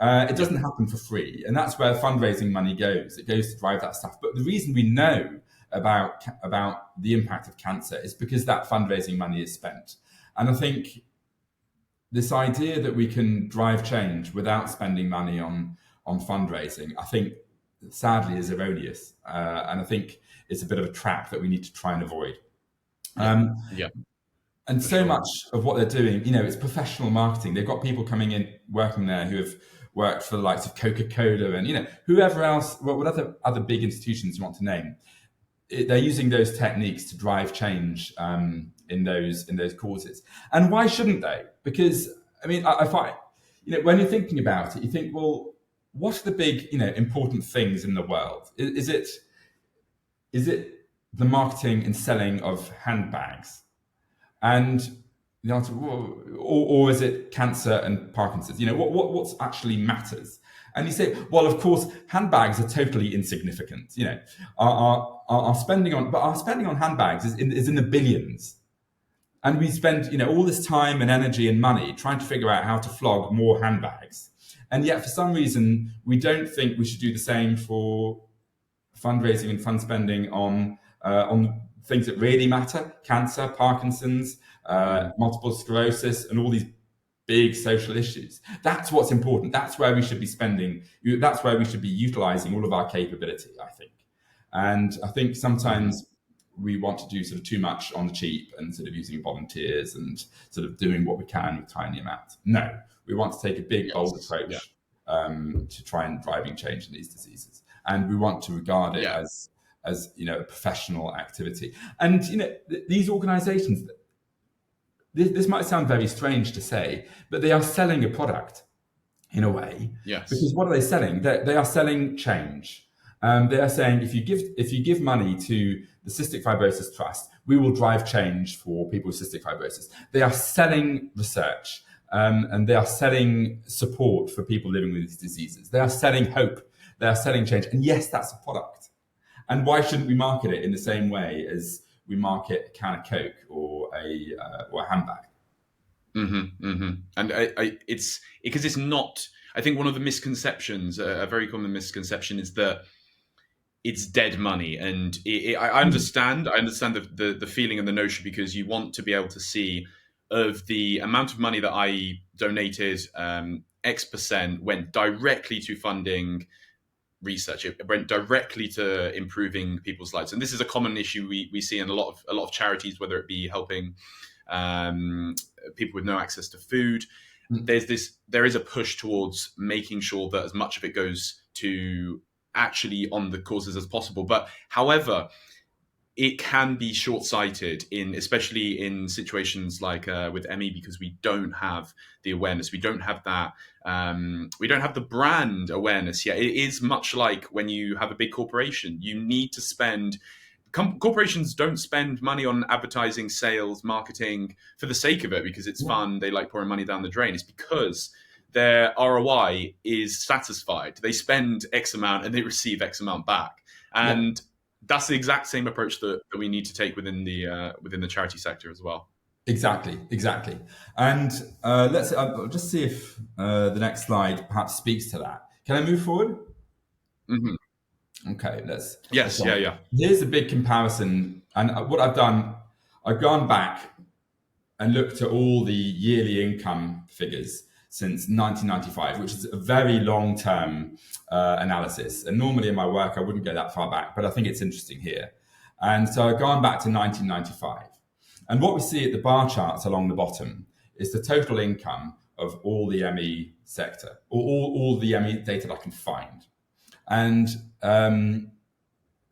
It doesn't happen for free, and that's where fundraising money goes. It goes to drive that stuff. But the reason we know about the impact of cancer is because that fundraising money is spent. And I think this idea that we can drive change without spending money on fundraising, I think, sadly, is erroneous. And I think it's a bit of a trap that we need to try and avoid. And so much of what they're doing, it's professional marketing. They've got people coming in, working there, who have worked for the likes of Coca-Cola and, whoever else, what other big institutions you want to name. They're using those techniques to drive change in those causes. And why shouldn't they? Because, I find, when you're thinking about it, you think, well, what are the big, important things in the world? Is it the marketing and selling of handbags? And the answer, or is it cancer and Parkinson's? What actually matters? And you say, well, of course, handbags are totally insignificant. Our spending on handbags is in the billions, and we spend all this time and energy and money trying to figure out how to flog more handbags. And yet, for some reason, we don't think we should do the same for fundraising and fund spending on things that really matter: cancer, Parkinson's, multiple sclerosis, and all these big social issues. That's what's important. That's where we should be spending. That's where we should be utilising all of our capability, I think. And I think sometimes we want to do sort of too much on the cheap and sort of using volunteers and sort of doing what we can with tiny amounts. No, we want to take a big, bold approach to try and driving change in these diseases. And we want to regard it as as a professional activity. And these organizations, this might sound very strange to say, but they are selling a product in a way. Yes. Because what are they selling? They are selling change. They are saying if you give money to the Cystic Fibrosis Trust, we will drive change for people with cystic fibrosis. They are selling research, and they are selling support for people living with these diseases. They are selling hope. They are selling change. And yes, that's a product. And why shouldn't we market it in the same way as we market a can of Coke or a handbag? And it's because it's not. I think one of the misconceptions, a very common misconception, is that it's dead money. And I understand. I understand the feeling and the notion, because you want to be able to see of the amount of money that I donated, X% went directly to funding research. It went directly to improving people's lives, and this is a common issue we see in a lot of charities, whether it be helping people with no access to food. There is a push towards making sure that as much of it goes to actually on the causes as possible. But however, it can be short-sighted, especially in situations like with ME, because we don't have the awareness, we don't have that, we don't have the brand awareness yet. It is much like when you have a big corporation. You need to spend. Corporations don't spend money on advertising, sales, marketing for the sake of it because it's fun. They like pouring money down the drain. It's because their ROI is satisfied. They spend X amount and they receive X amount back. And that's the exact same approach that we need to take within the charity sector as well. Exactly. And I'll just see if the next slide perhaps speaks to that. Can I move forward? Mm-hmm. Okay, Yes, yeah. Here's a big comparison. And what I've done, I've gone back and looked at all the yearly income figures since 1995, which is a very long-term analysis. And normally in my work, I wouldn't go that far back, but I think it's interesting here. And so I've gone back to 1995. And what we see at the bar charts along the bottom is the total income of all the ME sector, or all the ME data that I can find. And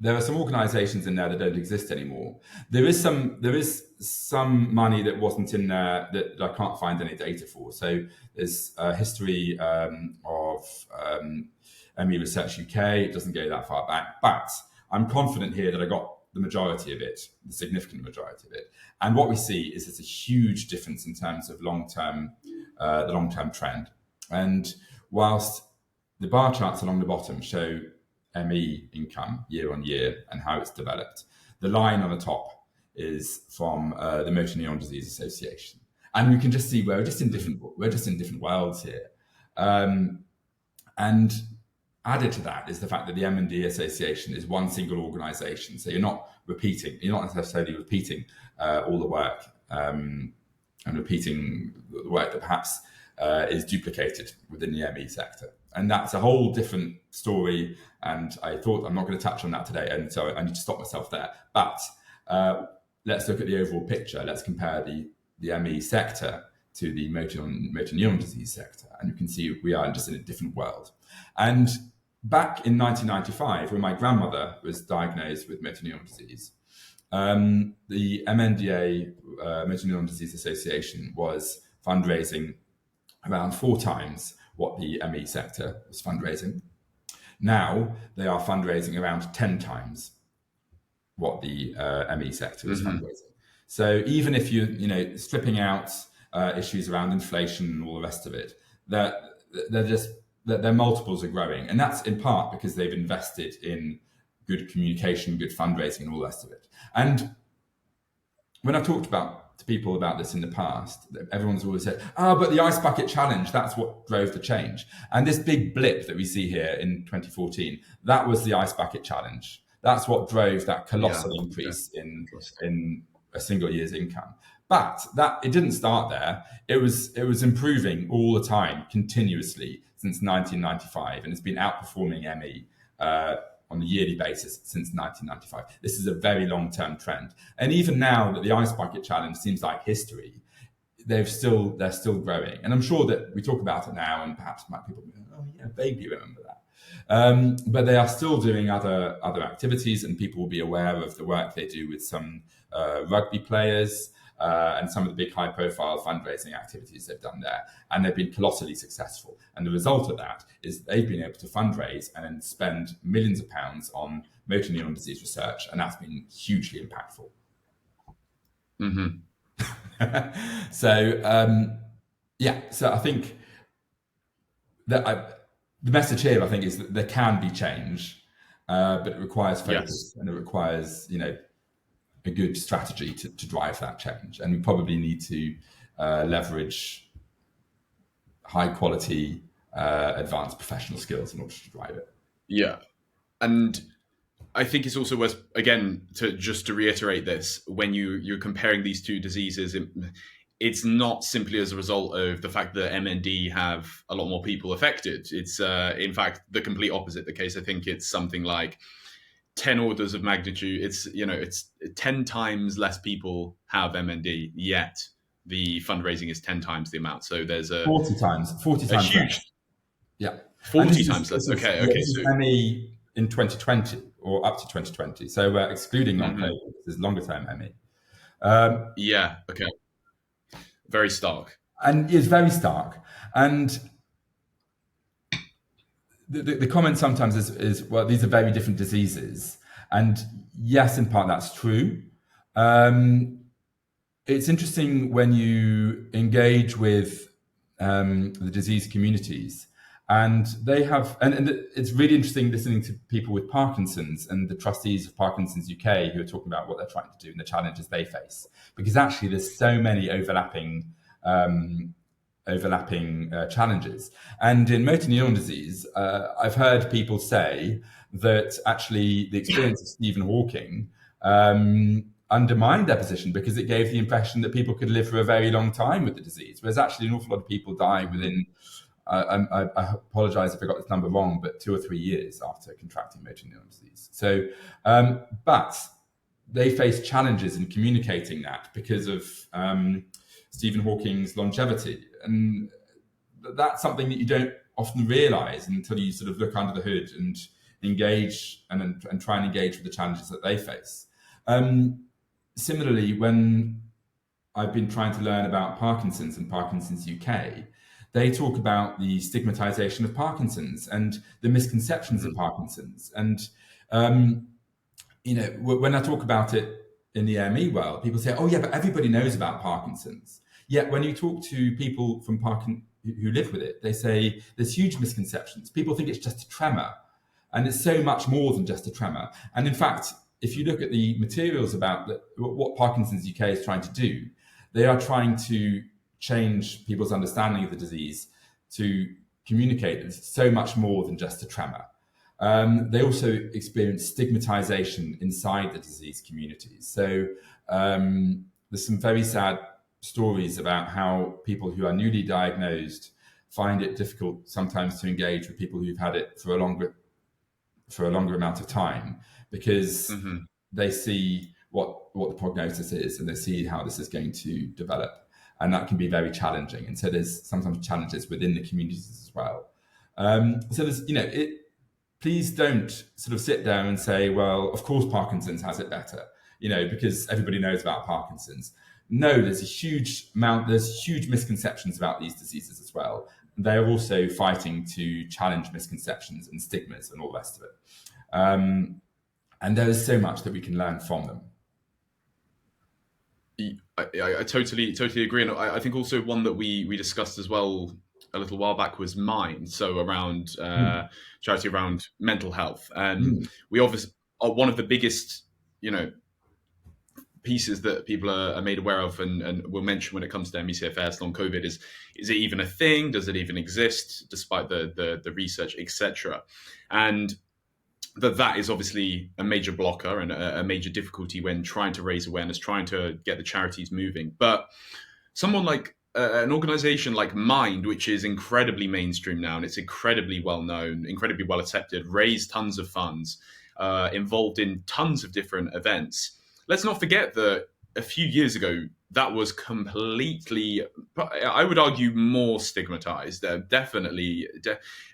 there are some organisations in there that don't exist anymore. There is some money that wasn't in there that I can't find any data for. So there's a history of ME Research UK. It doesn't go that far back, but I'm confident here that I got the majority of it, the significant majority of it. And what we see is there's a huge difference in terms of the long-term trend. And whilst the bar charts along the bottom show ME income year on year and how it's developed, the line on the top is from the Motor Neuron Disease Association, and you can just see we're just in different worlds here. And added to that is the fact that the MND Association is one single organisation, so you're not necessarily repeating all the work and repeating the work that perhaps is duplicated within the ME sector. And that's a whole different story. And I thought I'm not going to touch on that today. And so I need to stop myself there. But let's look at the overall picture. Let's compare the ME sector to the motor neuron disease sector. And you can see we are just in a different world. And back in 1995, when my grandmother was diagnosed with motor neuron disease, the MNDA, Motor Neuron Disease Association, was fundraising around 4 times what the ME sector was fundraising. Now they are fundraising around 10 times what the ME sector is fundraising. So even if you're stripping out issues around inflation and all the rest of it, their multiples are growing, and that's in part because they've invested in good communication, good fundraising, and all the rest of it. And when I've talked to people about this in the past, everyone's always said, but the Ice Bucket Challenge, that's what drove the change. And this big blip that we see here in 2014, that was the Ice Bucket Challenge. That's what drove that colossal increase in a single year's income. But it didn't start there. It was improving all the time, continuously, since 1995, and it's been outperforming ME on a yearly basis since 1995. This is a very long-term trend. And even now that the Ice Bucket Challenge seems like history, they're still growing. And I'm sure that we talk about it now, and perhaps people go, oh yeah, vaguely remember that. But they are still doing other activities, and people will be aware of the work they do with some rugby players and some of the big high-profile fundraising activities they've done there, and they've been colossally successful. And the result of that is they've been able to fundraise and then spend millions of pounds on motor neuron disease research, and that's been hugely impactful. Mm-hmm. So I think that the message here, I think, is that there can be change, but it requires focus, and it requires, a good strategy to drive that change. And we probably need to leverage high quality, advanced professional skills in order to drive it. Yeah. And I think it's also worth, again, to reiterate this, when you're comparing these two diseases, it's not simply as a result of the fact that MND have a lot more people affected. It's in fact the complete opposite the case. I think it's something like 10 orders of magnitude. It's 10 times less people have MND, yet the fundraising is 10 times the amount. So there's 40 times huge less. Yeah, 40 times less. Okay. So ME in 2020 or up to 2020. So excluding non-COVID, this is longer term ME. Yeah. Okay. Very stark. And it's very stark. And the comment sometimes is, well, these are very different diseases. And yes, in part that's true. It's interesting when you engage with the disease communities, and they have, and it's really interesting listening to people with Parkinson's and the trustees of Parkinson's UK who are talking about what they're trying to do and the challenges they face, because actually there's so many overlapping challenges. And in motor neuron disease, I've heard people say that actually the experience of Stephen Hawking undermined their position because it gave the impression that people could live for a very long time with the disease, whereas actually an awful lot of people die within, I apologize if I got this number wrong, but 2 or 3 years after contracting motor neuron disease. So, but they face challenges in communicating that because of Stephen Hawking's longevity. And that's something that you don't often realize until you sort of look under the hood and engage and try and engage with the challenges that they face. Similarly, when I've been trying to learn about Parkinson's and Parkinson's UK, they talk about the stigmatization of Parkinson's and the misconceptions of Parkinson's. And, when I talk about it in the AME world, people say, oh yeah, but everybody knows about Parkinson's. Yet when you talk to people from who live with it, they say there's huge misconceptions. People think it's just a tremor, and it's so much more than just a tremor. And in fact, if you look at the materials about what Parkinson's UK is trying to do, they are trying to change people's understanding of the disease to communicate that it's so much more than just a tremor. They also experience stigmatization inside the disease communities. So there's some very sad stories about how people who are newly diagnosed find it difficult sometimes to engage with people who've had it for a longer amount of time, because they see what the prognosis is and they see how this is going to develop, and that can be very challenging. And so there's sometimes challenges within the communities as well. So there's, please don't sort of sit there and say, well, of course Parkinson's has it better, because everybody knows about Parkinson's. No, there's huge misconceptions about these diseases as well. They're also fighting to challenge misconceptions and stigmas and all the rest of it. And there is so much that we can learn from them. I totally agree. And I think also one that we discussed as well a little while back was Mind. So around charity around mental health. And we obviously are one of the biggest, pieces that people are made aware of and will mention when it comes to ME/CFS, long COVID is it even a thing? Does it even exist despite the research, etc.? And that is obviously a major blocker and a major difficulty when trying to raise awareness, trying to get the charities moving. But someone like an organization like Mind, which is incredibly mainstream now and it's incredibly well known, incredibly well accepted, raised tons of funds, involved in tons of different events. Let's not forget that a few years ago, that was completely, I would argue, more stigmatized. Definitely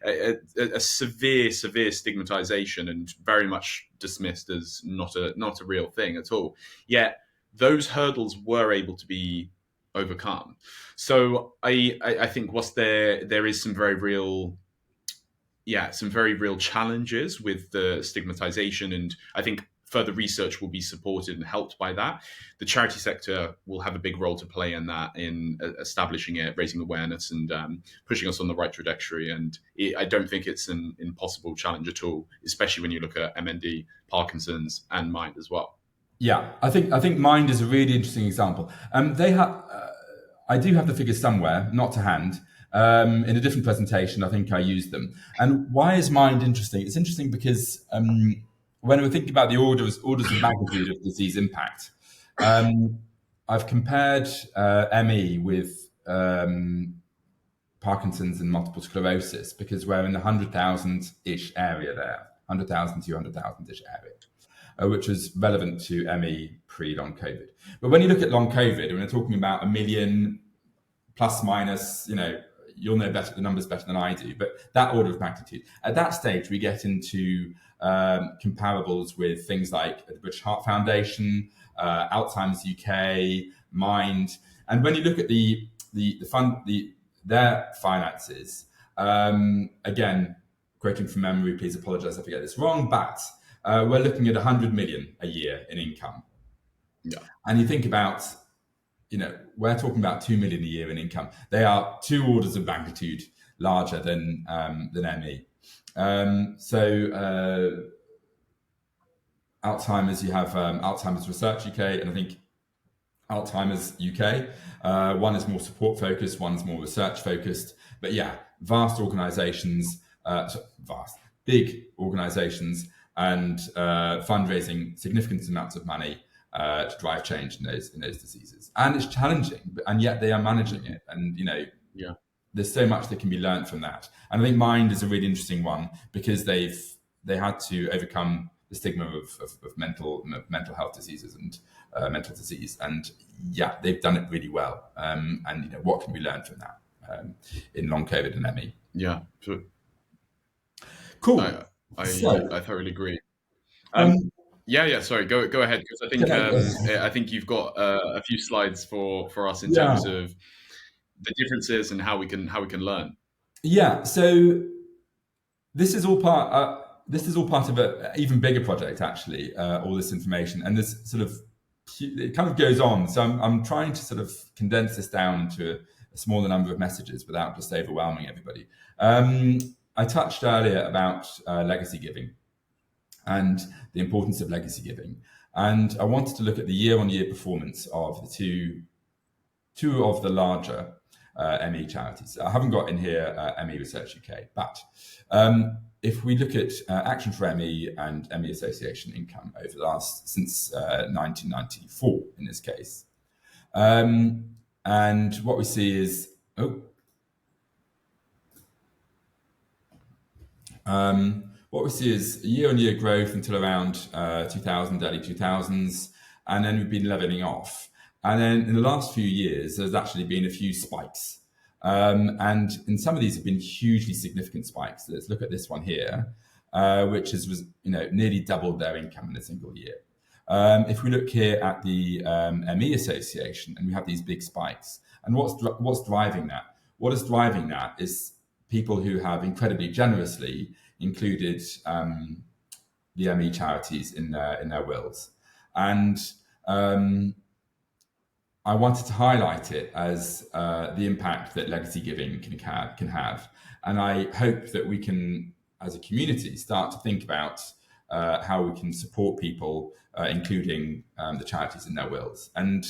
a severe stigmatization, and very much dismissed as not a real thing at all. Yet those hurdles were able to be overcome. So I think whilst there is some very real challenges with the stigmatization, and I think further research will be supported and helped by that. The charity sector will have a big role to play in that, in establishing it, raising awareness, and pushing us on the right trajectory. And I don't think it's an impossible challenge at all, especially when you look at MND, Parkinson's, and Mind as well. Yeah, I think Mind is a really interesting example. I do have the figures somewhere, not to hand. In a different presentation, I think I used them. And why is Mind interesting? It's interesting because when we're thinking about the orders of magnitude of disease impact, I've compared ME with Parkinson's and multiple sclerosis, because we're in the 100,000-ish area there, 100,000 to 200,000-ish area, which was relevant to ME pre-long COVID. But when you look at long COVID, when we're talking about 1 million plus minus, you'll know the numbers better than I do, but that order of magnitude. At that stage, we get into comparables with things like the British Heart Foundation, Alzheimer's UK, Mind, and when you look at their finances, again, quoting from memory, please apologise if I get this wrong, but we're looking at 100 million a year in income. Yeah. And you think about, we're talking about 2 million a year in income. They are 2 orders of magnitude larger than ME. Alzheimer's, you have Alzheimer's Research UK, and I think Alzheimer's UK. One is more support focused, one's more research focused. But yeah, vast organisations, big organisations, and fundraising significant amounts of money to drive change in those diseases. And it's challenging, and yet they are managing it. And there's so much that can be learned from that. And I think Mind is a really interesting one, because they had to overcome the stigma of mental health diseases and mental disease. And yeah, they've done it really well. And what can we learn from that in long COVID and ME? Yeah, sure. Cool. I thoroughly agree. Sorry, go ahead, because I think you've got a few slides for us in terms of the differences and how we can learn. Yeah. So this is all part of an even bigger project, actually. All this information, and this it kind of goes on. So I'm trying to sort of condense this down into a smaller number of messages without just overwhelming everybody. I touched earlier about legacy giving and the importance of legacy giving, and I wanted to look at the year-on-year performance of the two of the larger ME charities. I haven't got in here ME Research UK, but if we look at Action for ME and ME Association income over since 1994 in this case, and what we see is year-on-year growth until around 2000, early 2000s, and then we've been leveling off. And then in the last few years, there's actually been a few spikes. And in some of these have been hugely significant spikes. Let's look at this one here, which was nearly doubled their income in a single year. If we look here at the ME Association, and we have these big spikes, and what's driving that? What is driving that is people who have incredibly generously included the ME charities in their wills, and I wanted to highlight it as the impact that legacy giving can have, and I hope that we can, as a community, start to think about how we can support people, including the charities in their wills. And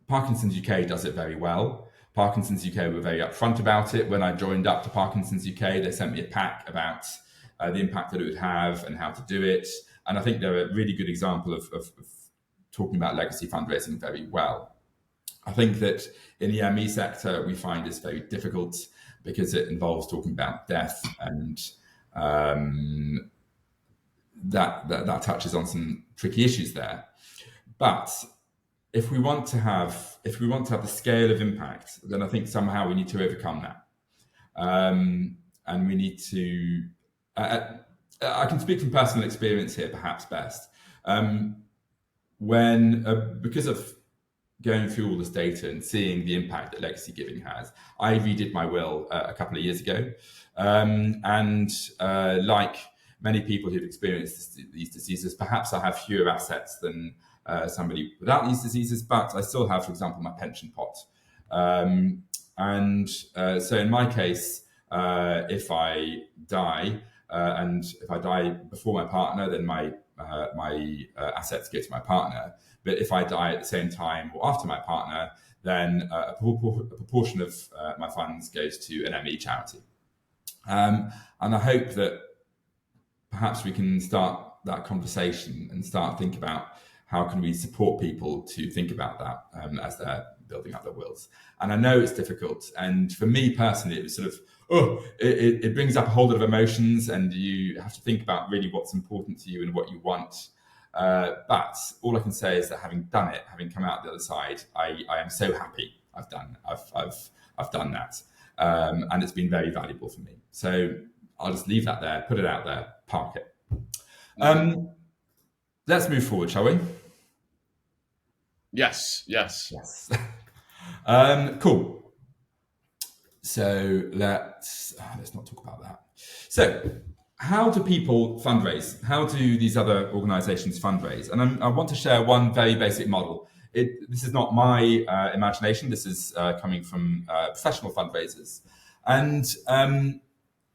Parkinson's UK does it very well. Parkinson's UK were very upfront about it. When I joined up to Parkinson's UK, they sent me a pack about the impact that it would have and how to do it. And I think they're a really good example of talking about legacy fundraising very well. I think that in the ME sector, we find it's very difficult because it involves talking about death, and that touches on some tricky issues there. But if we want to have the scale of impact, then I think somehow we need to overcome that, and we need to. I can speak from personal experience here, perhaps best. Because of going through all this data and seeing the impact that legacy giving has, I redid my will a couple of years ago, and like many people who've experienced these diseases, perhaps I have fewer assets than somebody without these diseases, but I still have, for example, my pension pot. So in my case, if I die, and if I die before my partner, then my assets go to my partner. But if I die at the same time or after my partner, then a proportion of my funds goes to an ME charity. And I hope that perhaps we can start that conversation and start thinking about how can we support people to think about that as they're building up their wills. And I know it's difficult. And for me personally, it was sort of, it brings up a whole lot of emotions, and you have to think about really what's important to you and what you want. But all I can say is that having done it, having come out the other side, I am so happy I've done that, and it's been very valuable for me. So I'll just leave that there, put it out there, park it. Let's move forward, shall we? Yes. Cool. So let's not talk about that. So, how do people fundraise? How do these other organisations fundraise? And I want to share one very basic model. This is not my imagination. This is coming from professional fundraisers. And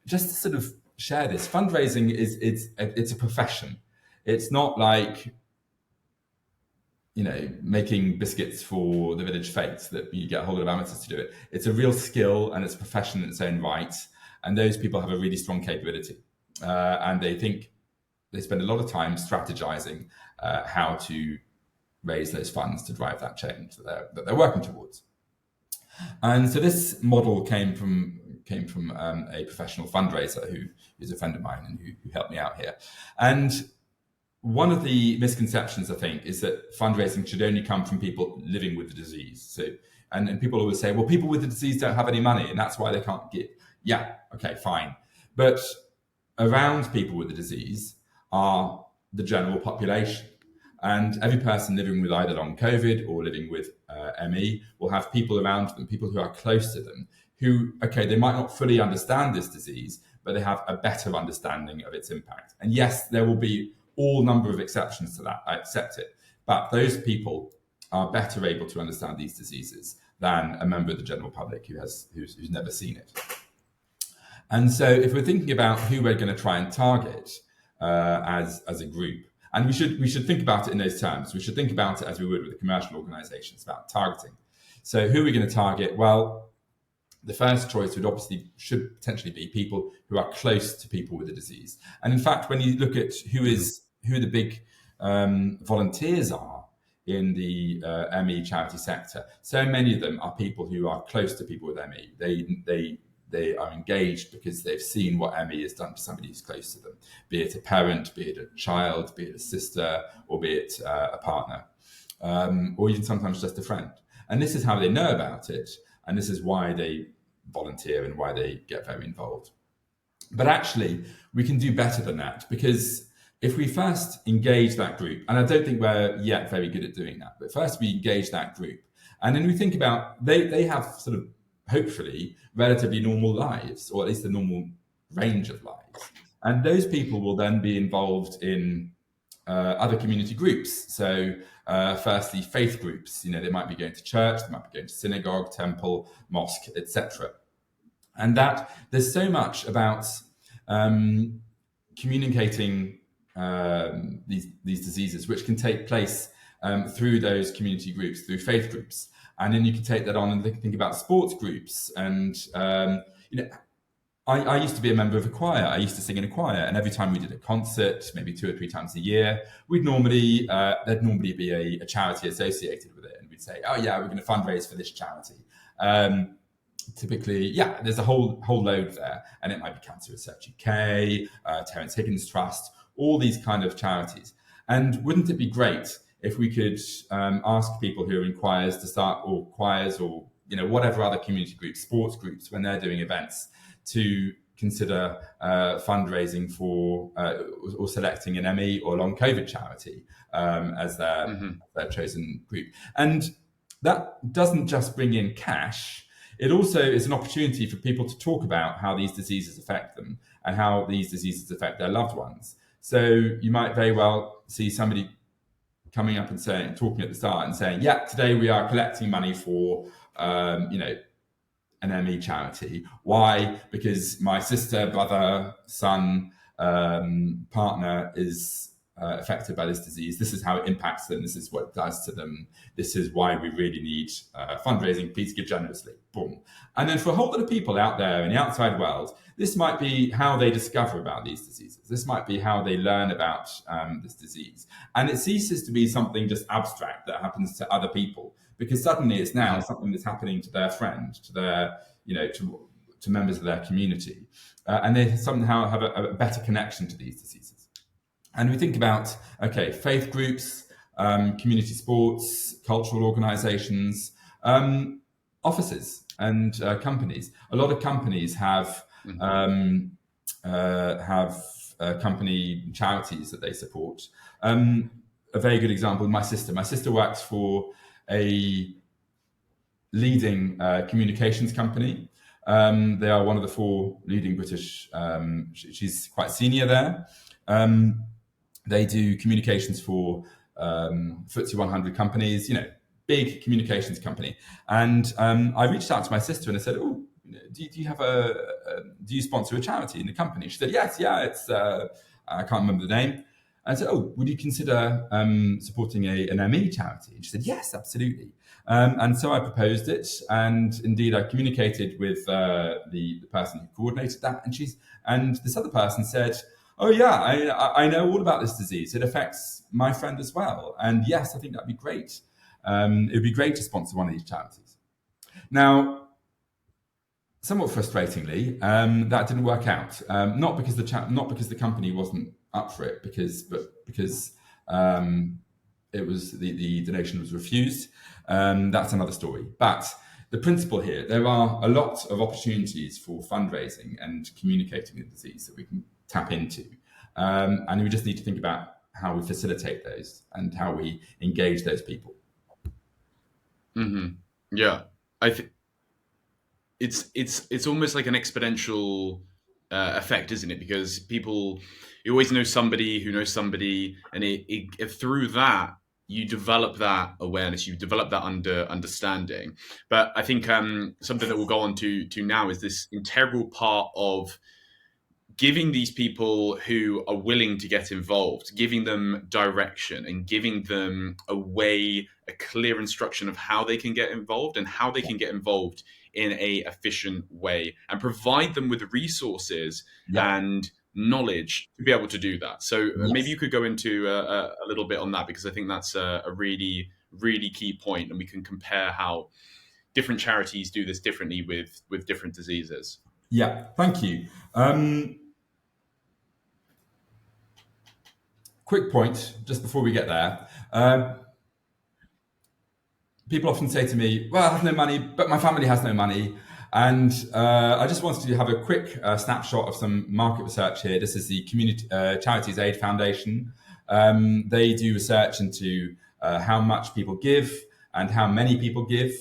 just to sort of share this, fundraising it's a profession. It's not like, making biscuits for the village fete that you get a whole lot of amateurs to do it. It's a real skill, and it's a profession in its own right. And those people have a really strong capability. And they spend a lot of time strategizing how to raise those funds to drive that change that they're working towards. And so this model came from a professional fundraiser who is a friend of mine and who helped me out here. And one of the misconceptions, I think, is that fundraising should only come from people living with the disease. So, and people always say, well, people with the disease don't have any money, and that's why they can't give. Yeah, okay, fine. But around people with the disease are the general population. And every person living with either long COVID or living with ME will have people around them, people who are close to them, who, okay, they might not fully understand this disease, but they have a better understanding of its impact. And yes, there will be all number of exceptions to that. I accept it. But those people are better able to understand these diseases than a member of the general public who's never seen it. And so if we're thinking about who we're going to try and target as a group, and we should think about it in those terms. We should think about it as we would with the commercial organizations about targeting. So who are we going to target? Well, the first choice should potentially be people who are close to people with the disease. And in fact, when you look at who the big volunteers are in the ME charity sector, so many of them are people who are close to people with ME. They are engaged because they've seen what ME has done to somebody who's close to them, be it a parent, be it a child, be it a sister, or be it a partner, or even sometimes just a friend. And this is how they know about it, and this is why they volunteer and why they get very involved. But actually, we can do better than that, because if we first engage that group, and I don't think we're yet very good at doing that, but first we engage that group, and then we think about, they have sort of, hopefully, relatively normal lives, or at least a normal range of lives. And those people will then be involved in other community groups. So firstly, faith groups, they might be going to church, they might be going to synagogue, temple, mosque, etc. And that there's so much about communicating these diseases, which can take place through those community groups, through faith groups. And then you can take that on and think about sports groups. And, I used to be a member of a choir. I used to sing in a choir. And every time we did a concert, maybe 2 or 3 times a year, there'd normally be a charity associated with it. And we'd say, oh yeah, we're going to fundraise for this charity. Typically, yeah, there's a whole load there. And it might be Cancer Research UK, Terence Higgins Trust, all these kind of charities. And wouldn't it be great if we could ask people who are in choirs to start, or choirs, or whatever other community groups, sports groups, when they're doing events, to consider fundraising for or selecting an ME or long COVID charity as their chosen group. And that doesn't just bring in cash. It also is an opportunity for people to talk about how these diseases affect them and how these diseases affect their loved ones. So you might very well see somebody coming up and talking at the start and saying, yeah, today we are collecting money for, an ME charity. Why? Because my sister, brother, son, partner is affected by this disease. This is how it impacts them. This is what it does to them. This is why we really need fundraising. Please give generously. Boom. And then for a whole lot of people out there in the outside world, this might be how they discover about these diseases. This might be how they learn about this disease. And it ceases to be something just abstract that happens to other people, because suddenly it's now something that's happening to their friend, to their, to members of their community. And they somehow have a better connection to these diseases. And we think about, faith groups, community sports, cultural organizations, offices and companies. A lot of companies have company charities that they support. A very good example, my sister works for a leading communications company. They are one of the 4 leading British, she's quite senior there. They do communications for FTSE 100 companies, big communications company. And I reached out to my sister and I said, "Oh, do you sponsor a charity in the company?" She said, "Yes, yeah, it's I can't remember the name." I said, "Oh, would you consider supporting an ME charity?" And she said, "Yes, absolutely." And so I proposed it, and indeed I communicated with the person who coordinated that, and this other person said, "Oh yeah, I know all about this disease. It affects my friend as well, and yes, I think that'd be great. It would be great to sponsor one of these charities." Now, somewhat frustratingly, that didn't work out. Not because the company wasn't up for it, but because it was the donation was refused. That's another story. But the principle here, there are a lot of opportunities for fundraising and communicating the disease that we can tap into, and we just need to think about how we facilitate those and how we engage those people. Yeah, I think it's almost like an exponential effect, isn't it? Because you always know somebody who knows somebody, and it through that you develop that awareness, you develop that understanding. But I think something that we'll go on to now is this integral part of giving these people who are willing to get involved, giving them direction and giving them a clear instruction of how they can get involved and how they can get involved in a efficient way, and provide them with resources and knowledge to be able to do that. So maybe you could go into a little bit on that, because I think that's a really, really key point, and we can compare how different charities do this differently with different diseases. Yeah, thank you. Quick point, just before we get there. People often say to me, "Well, I have no money, but my family has no money." And I just wanted to have a quick snapshot of some market research here. This is the Community Charities Aid Foundation. They do research into how much people give and how many people give,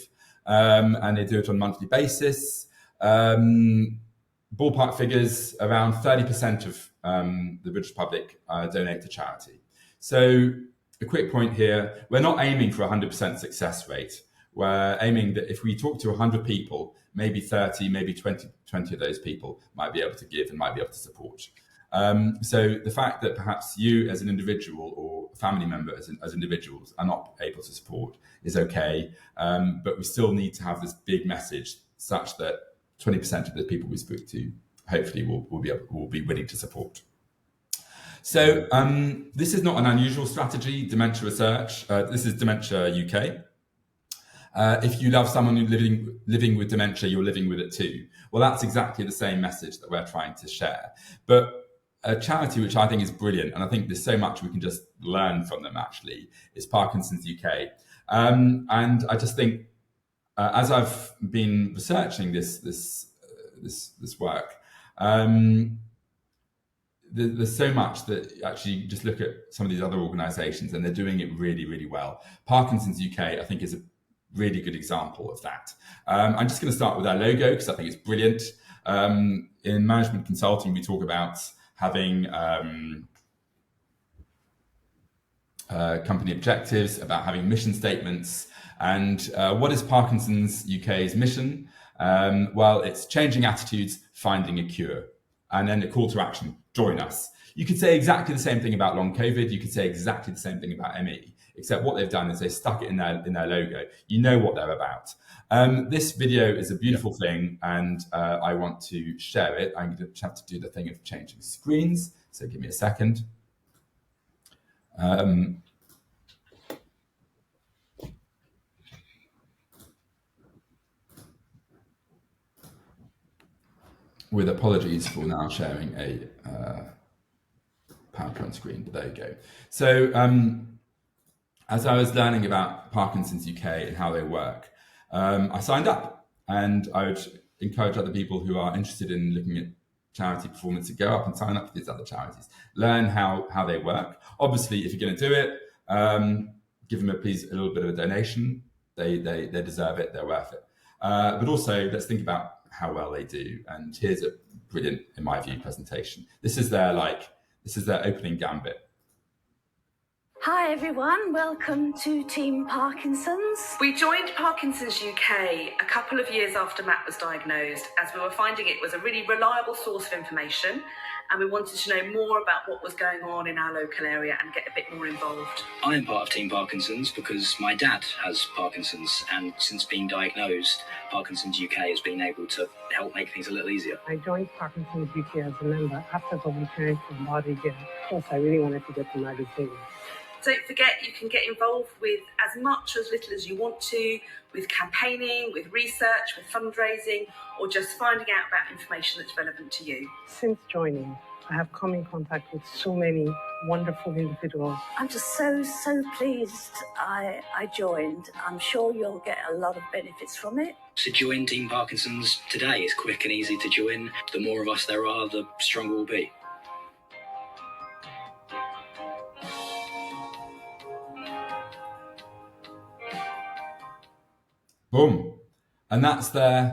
and they do it on a monthly basis. Ballpark figures, around 30% of the British public donate to charity. So a quick point here, we're not aiming for 100% success rate. We're aiming that if we talk to 100 people, maybe 30, maybe 20 of those people might be able to give and might be able to support. So the fact that perhaps you as an individual or family member as individuals are not able to support is okay, but we still need to have this big message such that 20% of the people we speak to hopefully will be willing to support. So this is not an unusual strategy, dementia research. This is Dementia UK. If you love someone who's living with dementia, you're living with it too. Well, that's exactly the same message that we're trying to share. But a charity which I think is brilliant, and I think there's so much we can just learn from them actually, is Parkinson's UK. And I just think, as I've been researching this work, there's so much that actually just look at some of these other organisations and they're doing it really, really well. Parkinson's UK, I think, is a really good example of that. I'm just going to start with our logo because I think it's brilliant. In management consulting, we talk about having company objectives, about having mission statements. And what is Parkinson's UK's mission? Well, it's changing attitudes, finding a cure. And then a call to action, join us. You could say exactly the same thing about long COVID. You could say exactly the same thing about ME, except what they've done is they stuck it in their logo. You know what they're about. This video is a beautiful thing, and I want to share it. I'm going to have to do the thing of changing screens, so give me a second. With apologies for now sharing a PowerPoint screen, but there you go. So as I was learning about Parkinson's UK and how they work, I signed up, and I would encourage other people who are interested in looking at charity performance to go up and sign up for these other charities, learn how they work. Obviously, if you're going to do it, give them please a little bit of a donation. They deserve it, they're worth it. But also, let's think about how well they do. And here's a brilliant, in my view, presentation. This is their opening gambit. Hi everyone, welcome to Team Parkinson's. We joined Parkinson's UK a couple of years after Matt was diagnosed, as we were finding it was a really reliable source of information, and we wanted to know more about what was going on in our local area and get a bit more involved. I'm part of Team Parkinson's because my dad has Parkinson's, and since being diagnosed, Parkinson's UK has been able to help make things a little easier. I joined Parkinson's UK as a member after publishing from about a year. Of course, I really wanted to get to magazine. Don't forget, you can get involved with as much or as little as you want to, with campaigning, with research, with fundraising, or just finding out about information that's relevant to you. Since joining, I have come in contact with so many wonderful individuals. I'm just so pleased I joined. I'm sure you'll get a lot of benefits from it. So join Team Parkinson's today. It's quick and easy to join. The more of us there are, the stronger we'll be. Boom. And that's their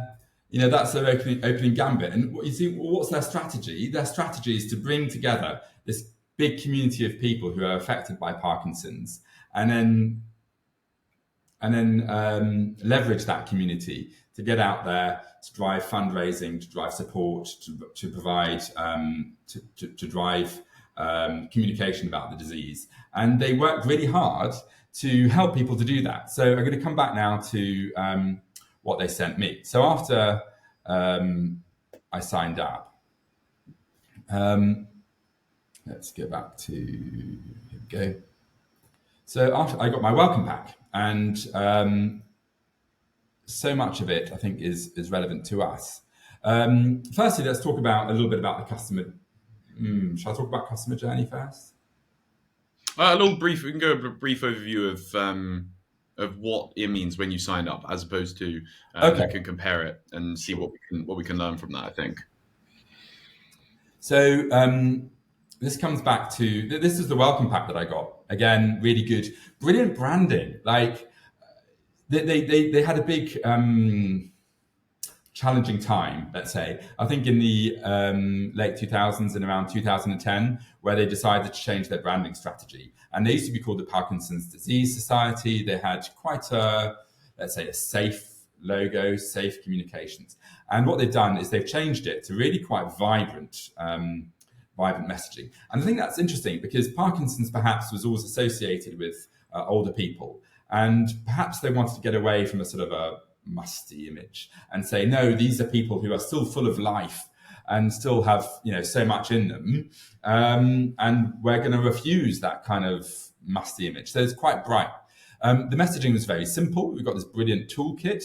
opening gambit. And you see, what's their strategy? Their strategy is to bring together this big community of people who are affected by Parkinson's, and then leverage that community to get out there, to drive fundraising, to drive support, to provide, to drive communication about the disease. And they work really hard to help people to do that. So I'm going to come back now to what they sent me. So after I signed up, let's go back to, here we go. So after I got my welcome pack, and so much of it I think is relevant to us. Firstly, let's talk about a little bit about the customer. Shall I talk about customer journey first? A little brief. We can go a brief overview of what it means when you sign up, as opposed to we can compare it and see what we can learn from that, I think. So this comes back to, this is the welcome pack that I got. Again, really good, brilliant branding. Like they had a big challenging time, let's say. I think in the late 2000s and around 2010, where they decided to change their branding strategy. And they used to be called the Parkinson's Disease Society. They had quite a, let's say, a safe logo, safe communications. And what they've done is they've changed it to really quite vibrant messaging. And I think that's interesting because Parkinson's perhaps was always associated with older people. And perhaps they wanted to get away from a sort of a musty image and say, no, these are people who are still full of life and still have, so much in them. And we're going to refuse that kind of musty image. So it's quite bright. The messaging was very simple. We've got this brilliant toolkit.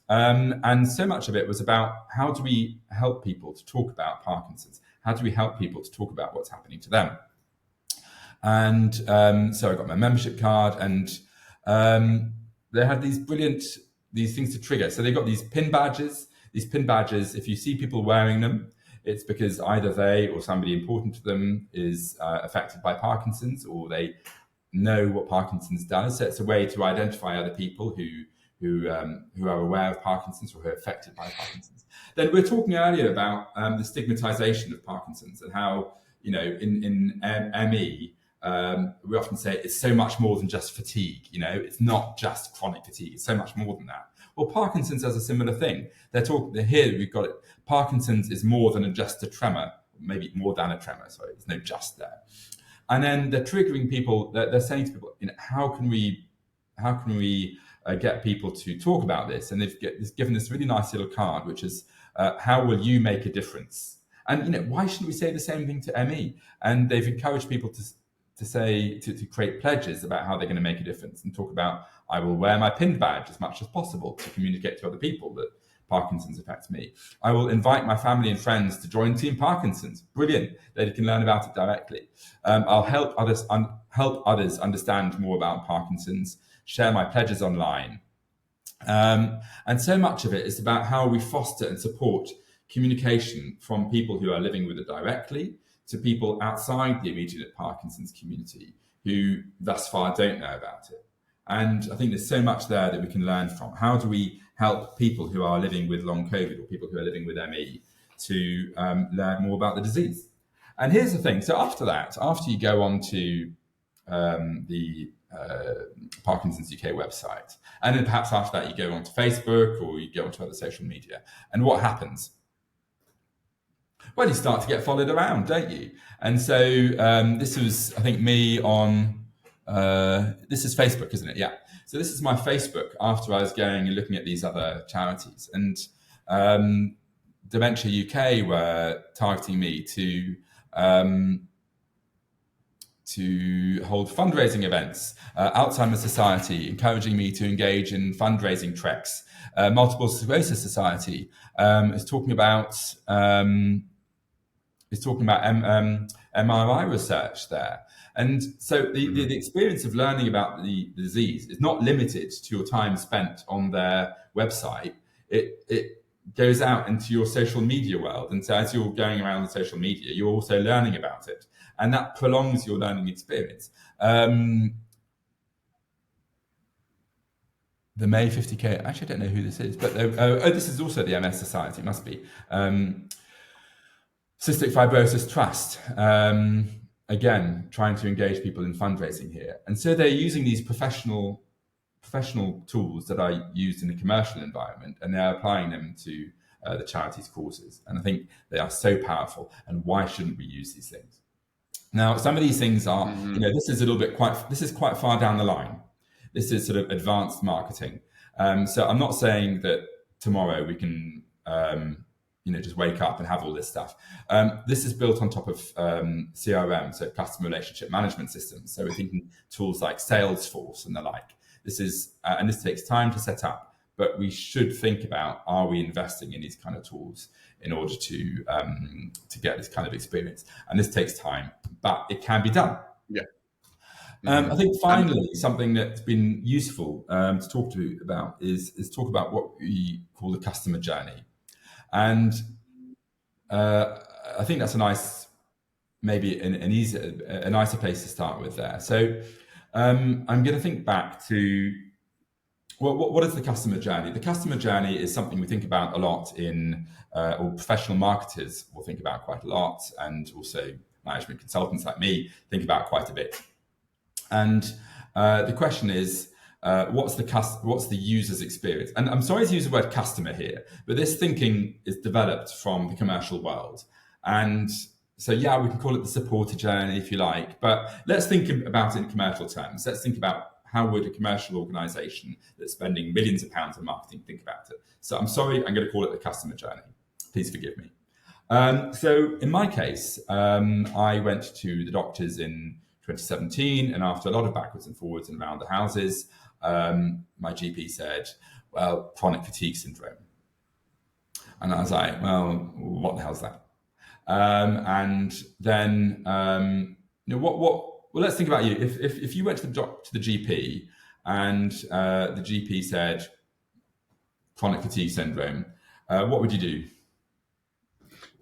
And so much of it was about how do we help people to talk about Parkinson's? How do we help people to talk about what's happening to them? And so I got my membership card, and they had these things to trigger. So they got these pin badges. These pin badges, if you see people wearing them, it's because either they or somebody important to them is affected by Parkinson's, or they know what Parkinson's does. So it's a way to identify other people who are aware of Parkinson's or who are affected by Parkinson's. Then we were talking earlier about the stigmatization of Parkinson's and how, in ME, we often say it's so much more than just fatigue. It's not just chronic fatigue. It's so much more than that. Well, Parkinson's has a similar thing. Here we've got it. Parkinson's is more than just a tremor, maybe more than a tremor. Sorry, there's no just there. And then they're triggering people. They're saying to people, how can we get people to talk about this? And they've given this really nice little card, which is how will you make a difference? And why shouldn't we say the same thing to ME? And they've encouraged people to create pledges about how they're going to make a difference, and talk about, I will wear my pin badge as much as possible to communicate to other people that Parkinson's affects me. I will invite my family and friends to join Team Parkinson's. Brilliant. They can learn about it directly. I'll help others understand more about Parkinson's, share my pledges online. And so much of it is about how we foster and support communication from people who are living with it directly to people outside the immediate Parkinson's community who thus far don't know about it. And I think there's so much there that we can learn from. How do we help people who are living with long COVID or people who are living with ME to learn more about the disease? And here's the thing. So after you go on to the Parkinson's UK website, and then perhaps after that you go onto Facebook or you go onto other social media, and what happens? Well, you start to get followed around, don't you? And so this was, I think, me on, this is Facebook, isn't it? Yeah. So this is my Facebook after I was going and looking at these other charities. And Dementia UK were targeting me to hold fundraising events, Alzheimer's Society encouraging me to engage in fundraising treks, Multiple Sclerosis Society is talking about MRI research there. And so the experience of learning about the disease is not limited to your time spent on their website. It goes out into your social media world. And so as you're going around the social media, you're also learning about it. And that prolongs your learning experience. The May 50K, actually, I don't know who this is, but this is also the MS Society, it must be. Cystic Fibrosis Trust, again, trying to engage people in fundraising here. And so they're using these professional tools that are used in a commercial environment, and they're applying them to the charity's causes. And I think they are so powerful. And why shouldn't we use these things? Now, some of these things are, this is quite far down the line. This is sort of advanced marketing. So I'm not saying that tomorrow we can, just wake up and have all this stuff. This is built on top of CRM, so customer relationship management systems. So we're thinking tools like Salesforce and the like. This takes time to set up, but we should think about, are we investing in these kind of tools in order to get this kind of experience? And this takes time, but it can be done. Yeah. I think finally, something that's been useful to talk about is talk about what we call the customer journey. And I think that's a nice, maybe a nicer place to start with there. So I'm going to think back to, what is the customer journey? The customer journey is something we think about a lot or professional marketers will think about quite a lot, and also management consultants like me think about quite a bit. And the question is, what's the user's experience? And I'm sorry to use the word customer here, but this thinking is developed from the commercial world. And so, yeah, we can call it the supporter journey if you like, but let's think about it in commercial terms. Let's think about, how would a commercial organisation that's spending millions of pounds on marketing think about it? So I'm sorry, I'm going to call it the customer journey. Please forgive me. So in my case, I went to the doctors in 2017, and after a lot of backwards and forwards and around the houses, my GP said, well, chronic fatigue syndrome. And I was like, well, what the hell's that? And then, well, let's think about you. If you went to the GP and the GP said chronic fatigue syndrome, what would you do?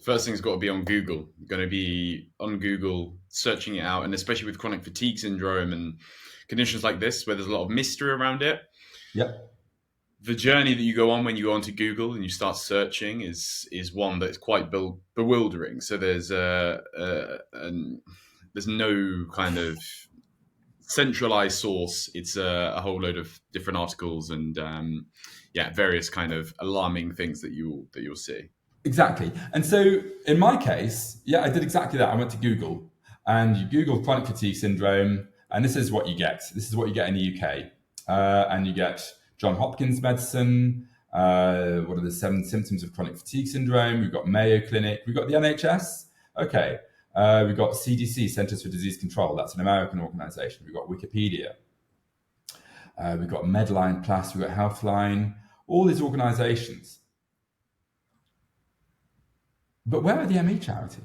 First thing's got to be on Google. You're going to be on Google searching it out, and especially with chronic fatigue syndrome and conditions like this, where there's a lot of mystery around it. Yep. The journey that you go on when you go onto Google and you start searching is one that's quite bewildering. So there's no kind of centralized source. It's a whole load of different articles and various kind of alarming things that you'll see. Exactly. And so in my case, I did exactly that. I went to Google and you Google chronic fatigue syndrome, and this is what you get. This is what you get in the UK. And you get John Hopkins medicine. What are the 7 symptoms of chronic fatigue syndrome? We've got Mayo Clinic. We've got the NHS. Okay. We've got CDC, Centers for Disease Control. That's an American organization. We've got Wikipedia. We've got Medline Plus. We've got Healthline. All these organizations. But where are the ME charities?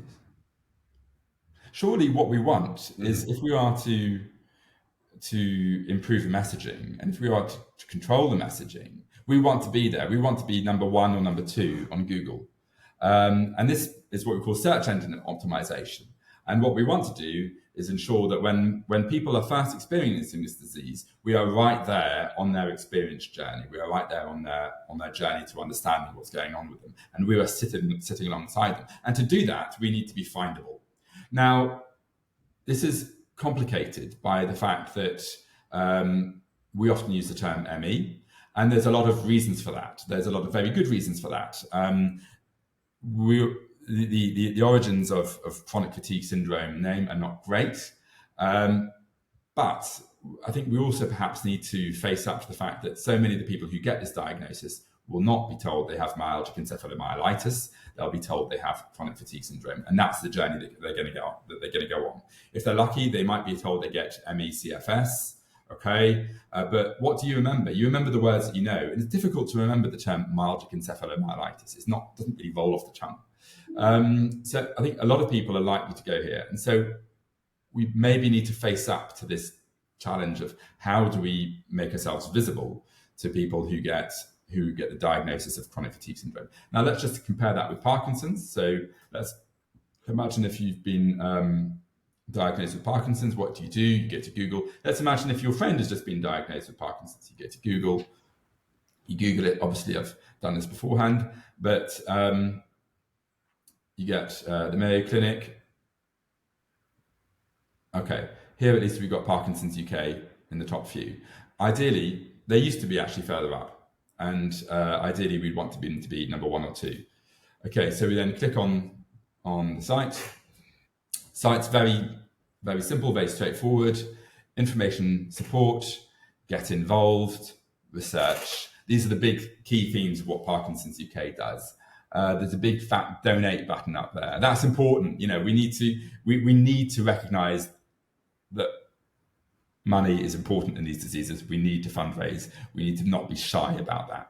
Surely what we want is, if we are to improve the messaging, and if we are to control the messaging, we want to be there. We want to be number 1 or number 2 on Google. And this is what we call search engine optimization. And what we want to do is ensure that when people are first experiencing this disease, we are right there on their experience journey. We are right there on their journey to understanding what's going on with them. And we are sitting alongside them. And to do that, we need to be findable. Now, this is complicated by the fact that we often use the term ME, and there's a lot of reasons for that. There's a lot of very good reasons for that. The origins of chronic fatigue syndrome name are not great, but I think we also perhaps need to face up to the fact that so many of the people who get this diagnosis will not be told they have myalgic encephalomyelitis. They'll be told they have chronic fatigue syndrome, and that's the journey that they're going to go on. If they're lucky, they might be told they get ME/CFS. Okay, but what do you remember? You remember the words that you know, and it's difficult to remember the term myalgic encephalomyelitis. Doesn't really roll off the tongue. So I think a lot of people are likely to go here, and so we maybe need to face up to this challenge of how do we make ourselves visible to people who get the diagnosis of chronic fatigue syndrome. Now let's just compare that with Parkinson's. So let's imagine if you've been diagnosed with Parkinson's, what do? You go to Google. Let's imagine if your friend has just been diagnosed with Parkinson's, you go to Google, you Google it. Obviously I've done this beforehand, but you get the Mayo Clinic. Okay, here at least we've got Parkinson's UK in the top few. Ideally, they used to be actually further up, and ideally we'd want them to be number 1 or 2. Okay, so we then click on the site. Site's very, very simple, very straightforward. Information support, get involved, research. These are the big key themes of what Parkinson's UK does. There's a big fat donate button up there. That's important. We need to recognise that money is important in these diseases. We need to fundraise. We need to not be shy about that.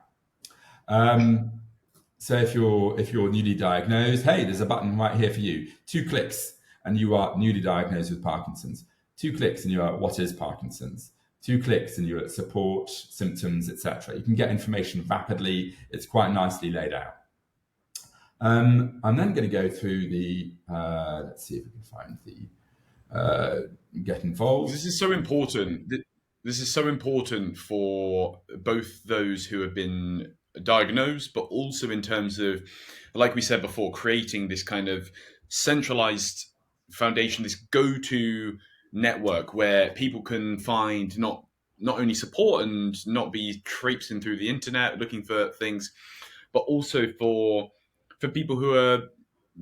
So if you're newly diagnosed, hey, there's a button right here for you. 2 clicks and you are newly diagnosed with Parkinson's. 2 clicks and you are, what is Parkinson's? 2 clicks and you're at support, symptoms, etc. You can get information rapidly. It's quite nicely laid out. I'm then going to go through the, let's see if we can find the get involved. This is so important. This is so important for both those who have been diagnosed, but also in terms of, like we said before, creating this kind of centralized foundation, this go-to network where people can find not only support and not be traipsing through the internet looking for things, but also for people who are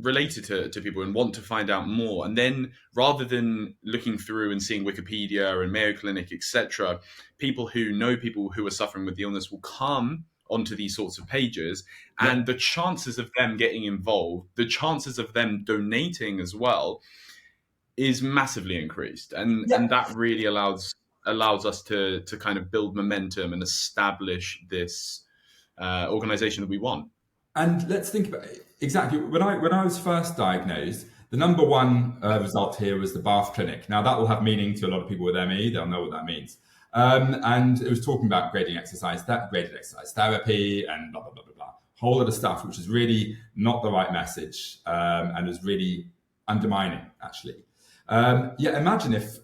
related to people and want to find out more. And then rather than looking through and seeing Wikipedia and Mayo Clinic, etc., people who know people who are suffering with the illness will come onto these sorts of pages, and the chances of them getting involved, the chances of them donating as well, is massively increased. And that really allows us to kind of build momentum and establish this organization that we want. And let's think about it. Exactly. When I was first diagnosed, the number one result here was the Bath Clinic. Now that will have meaning to a lot of people with ME. They'll know what that means. And it was talking about graded exercise therapy, and blah blah blah blah blah. Whole lot of stuff, which is really not the right message, and was really undermining, actually. Yeah, imagine if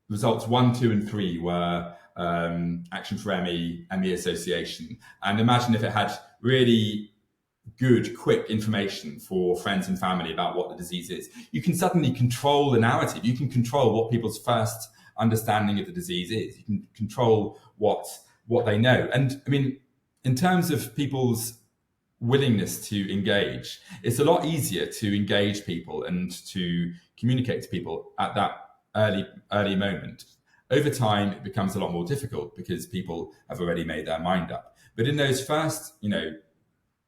results 1, 2, and 3 were Action for ME Association, and imagine if it had really good, quick information for friends and family about what the disease is. You can suddenly control the narrative. You can control what people's first understanding of the disease is. You can control what they know. And I mean, in terms of people's willingness to engage, it's a lot easier to engage people and to communicate to people at that early moment. Over time, it becomes a lot more difficult because people have already made their mind up. But in those first,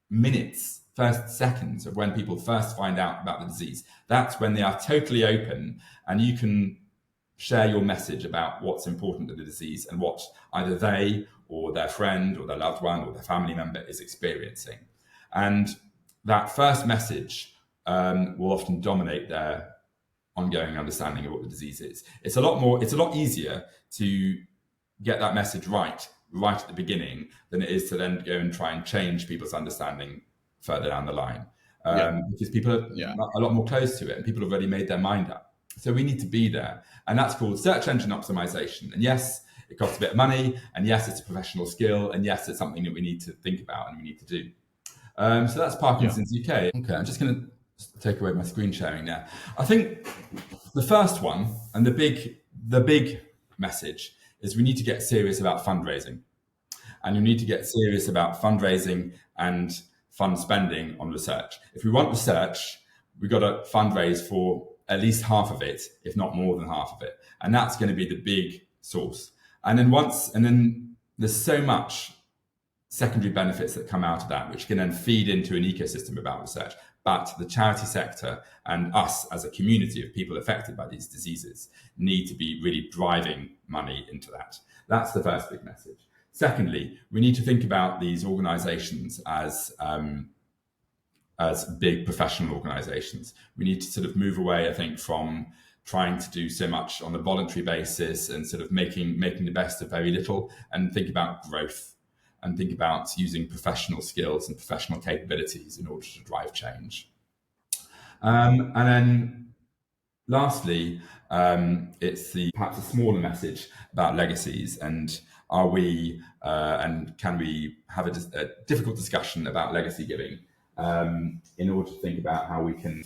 minutes, first seconds of when people first find out about the disease, that's when they are totally open, and you can share your message about what's important to the disease and what either they or their friend or their loved one or their family member is experiencing. And that first message will often dominate their ongoing understanding of what the disease is. It's a lot easier to get that message right at the beginning than it is to then go and try and change people's understanding further down the line. Because people are a lot more close to it and people have already made their mind up. So we need to be there. And that's called search engine optimization. And yes, it costs a bit of money. And yes, it's a professional skill. And yes, it's something that we need to think about and we need to do. So that's Parkinson's UK. Okay, I'm just going to take away my screen sharing now. I think the first one and the big message is we need to get serious about fundraising. And you need to get serious about fundraising and fund spending on research. If we want research, we've got to fundraise for at least half of it, if not more than half of it. And that's going to be the big source. And then there's so much secondary benefits that come out of that, which can then feed into an ecosystem about research. But the charity sector and us as a community of people affected by these diseases need to be really driving money into that. That's the first big message. Secondly, we need to think about these organizations as big professional organizations. We need to sort of move away, I think, from trying to do so much on a voluntary basis and sort of making the best of very little, and think about growth and think about using professional skills and professional capabilities in order to drive change. And then lastly, it's perhaps a smaller message about legacies, and are we and can we have a difficult discussion about legacy giving in order to think about how we can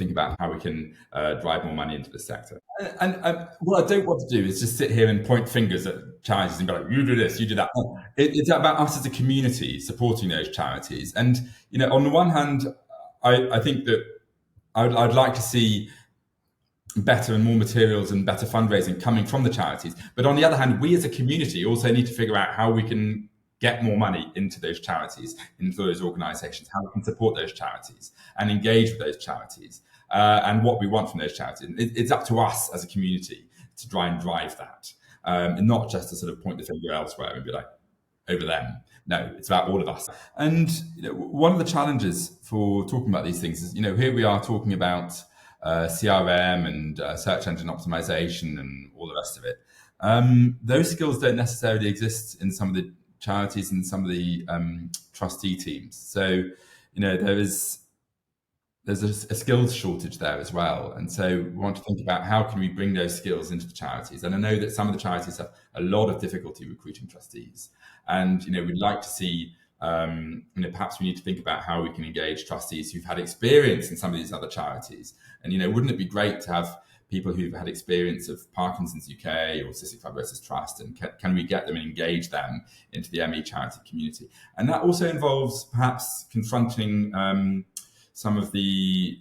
drive more money into the sector. And what I don't want to do is just sit here and point fingers at charities and go like, you do this, you do that. It's about us as a community supporting those charities. And on the one hand, I think that I'd like to see better and more materials and better fundraising coming from the charities. But on the other hand, we as a community also need to figure out how we can get more money into those charities, into those organizations, how we can support those charities and engage with those charities and what we want from those charities. It's up to us as a community to try and drive that and not just to sort of point the finger elsewhere and be like, over them. No, it's about all of us. And one of the challenges for talking about these things is, here we are talking about CRM and search engine optimization and all the rest of it. Those skills don't necessarily exist in some of the charities and some of the trustee teams. So, there's a skills shortage there as well. And so we want to think about how can we bring those skills into the charities. And I know that some of the charities have a lot of difficulty recruiting trustees. And, we'd like to see, perhaps we need to think about how we can engage trustees who've had experience in some of these other charities. And, wouldn't it be great to have people who've had experience of Parkinson's UK or Cystic Fibrosis Trust, and can we get them and engage them into the ME charity community? And that also involves perhaps confronting some of the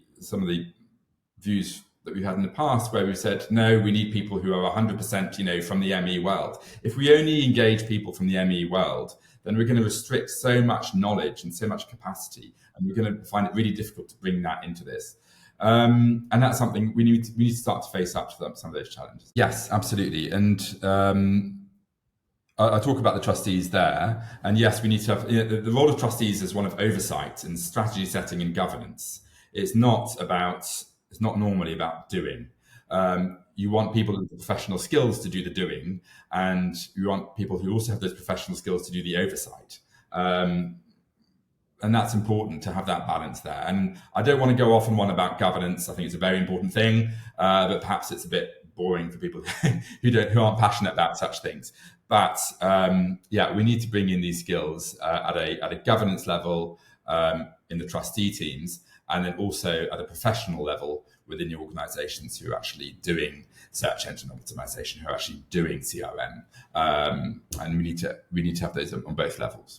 views that we've had in the past, where we've said, no, we need people who are 100%, from the ME world. If we only engage people from the ME world, then we're going to restrict so much knowledge and so much capacity, and we're going to find it really difficult to bring that into this. And that's something we need to start to face up to some of those challenges. Yes, absolutely. And I talk about the trustees there, and yes, we need to have the role of trustees is one of oversight and strategy setting and governance. It's not normally about doing. You want people with professional skills to do the doing, and you want people who also have those professional skills to do the oversight. And that's important to have that balance there. And I don't want to go off on one about governance. I think it's a very important thing, but perhaps it's a bit boring for people who aren't passionate about such things. But we need to bring in these skills at a governance level in the trustee teams, and then also at a professional level within your organisations who are actually doing search engine optimization, who are actually doing CRM, and we need to have those on both levels.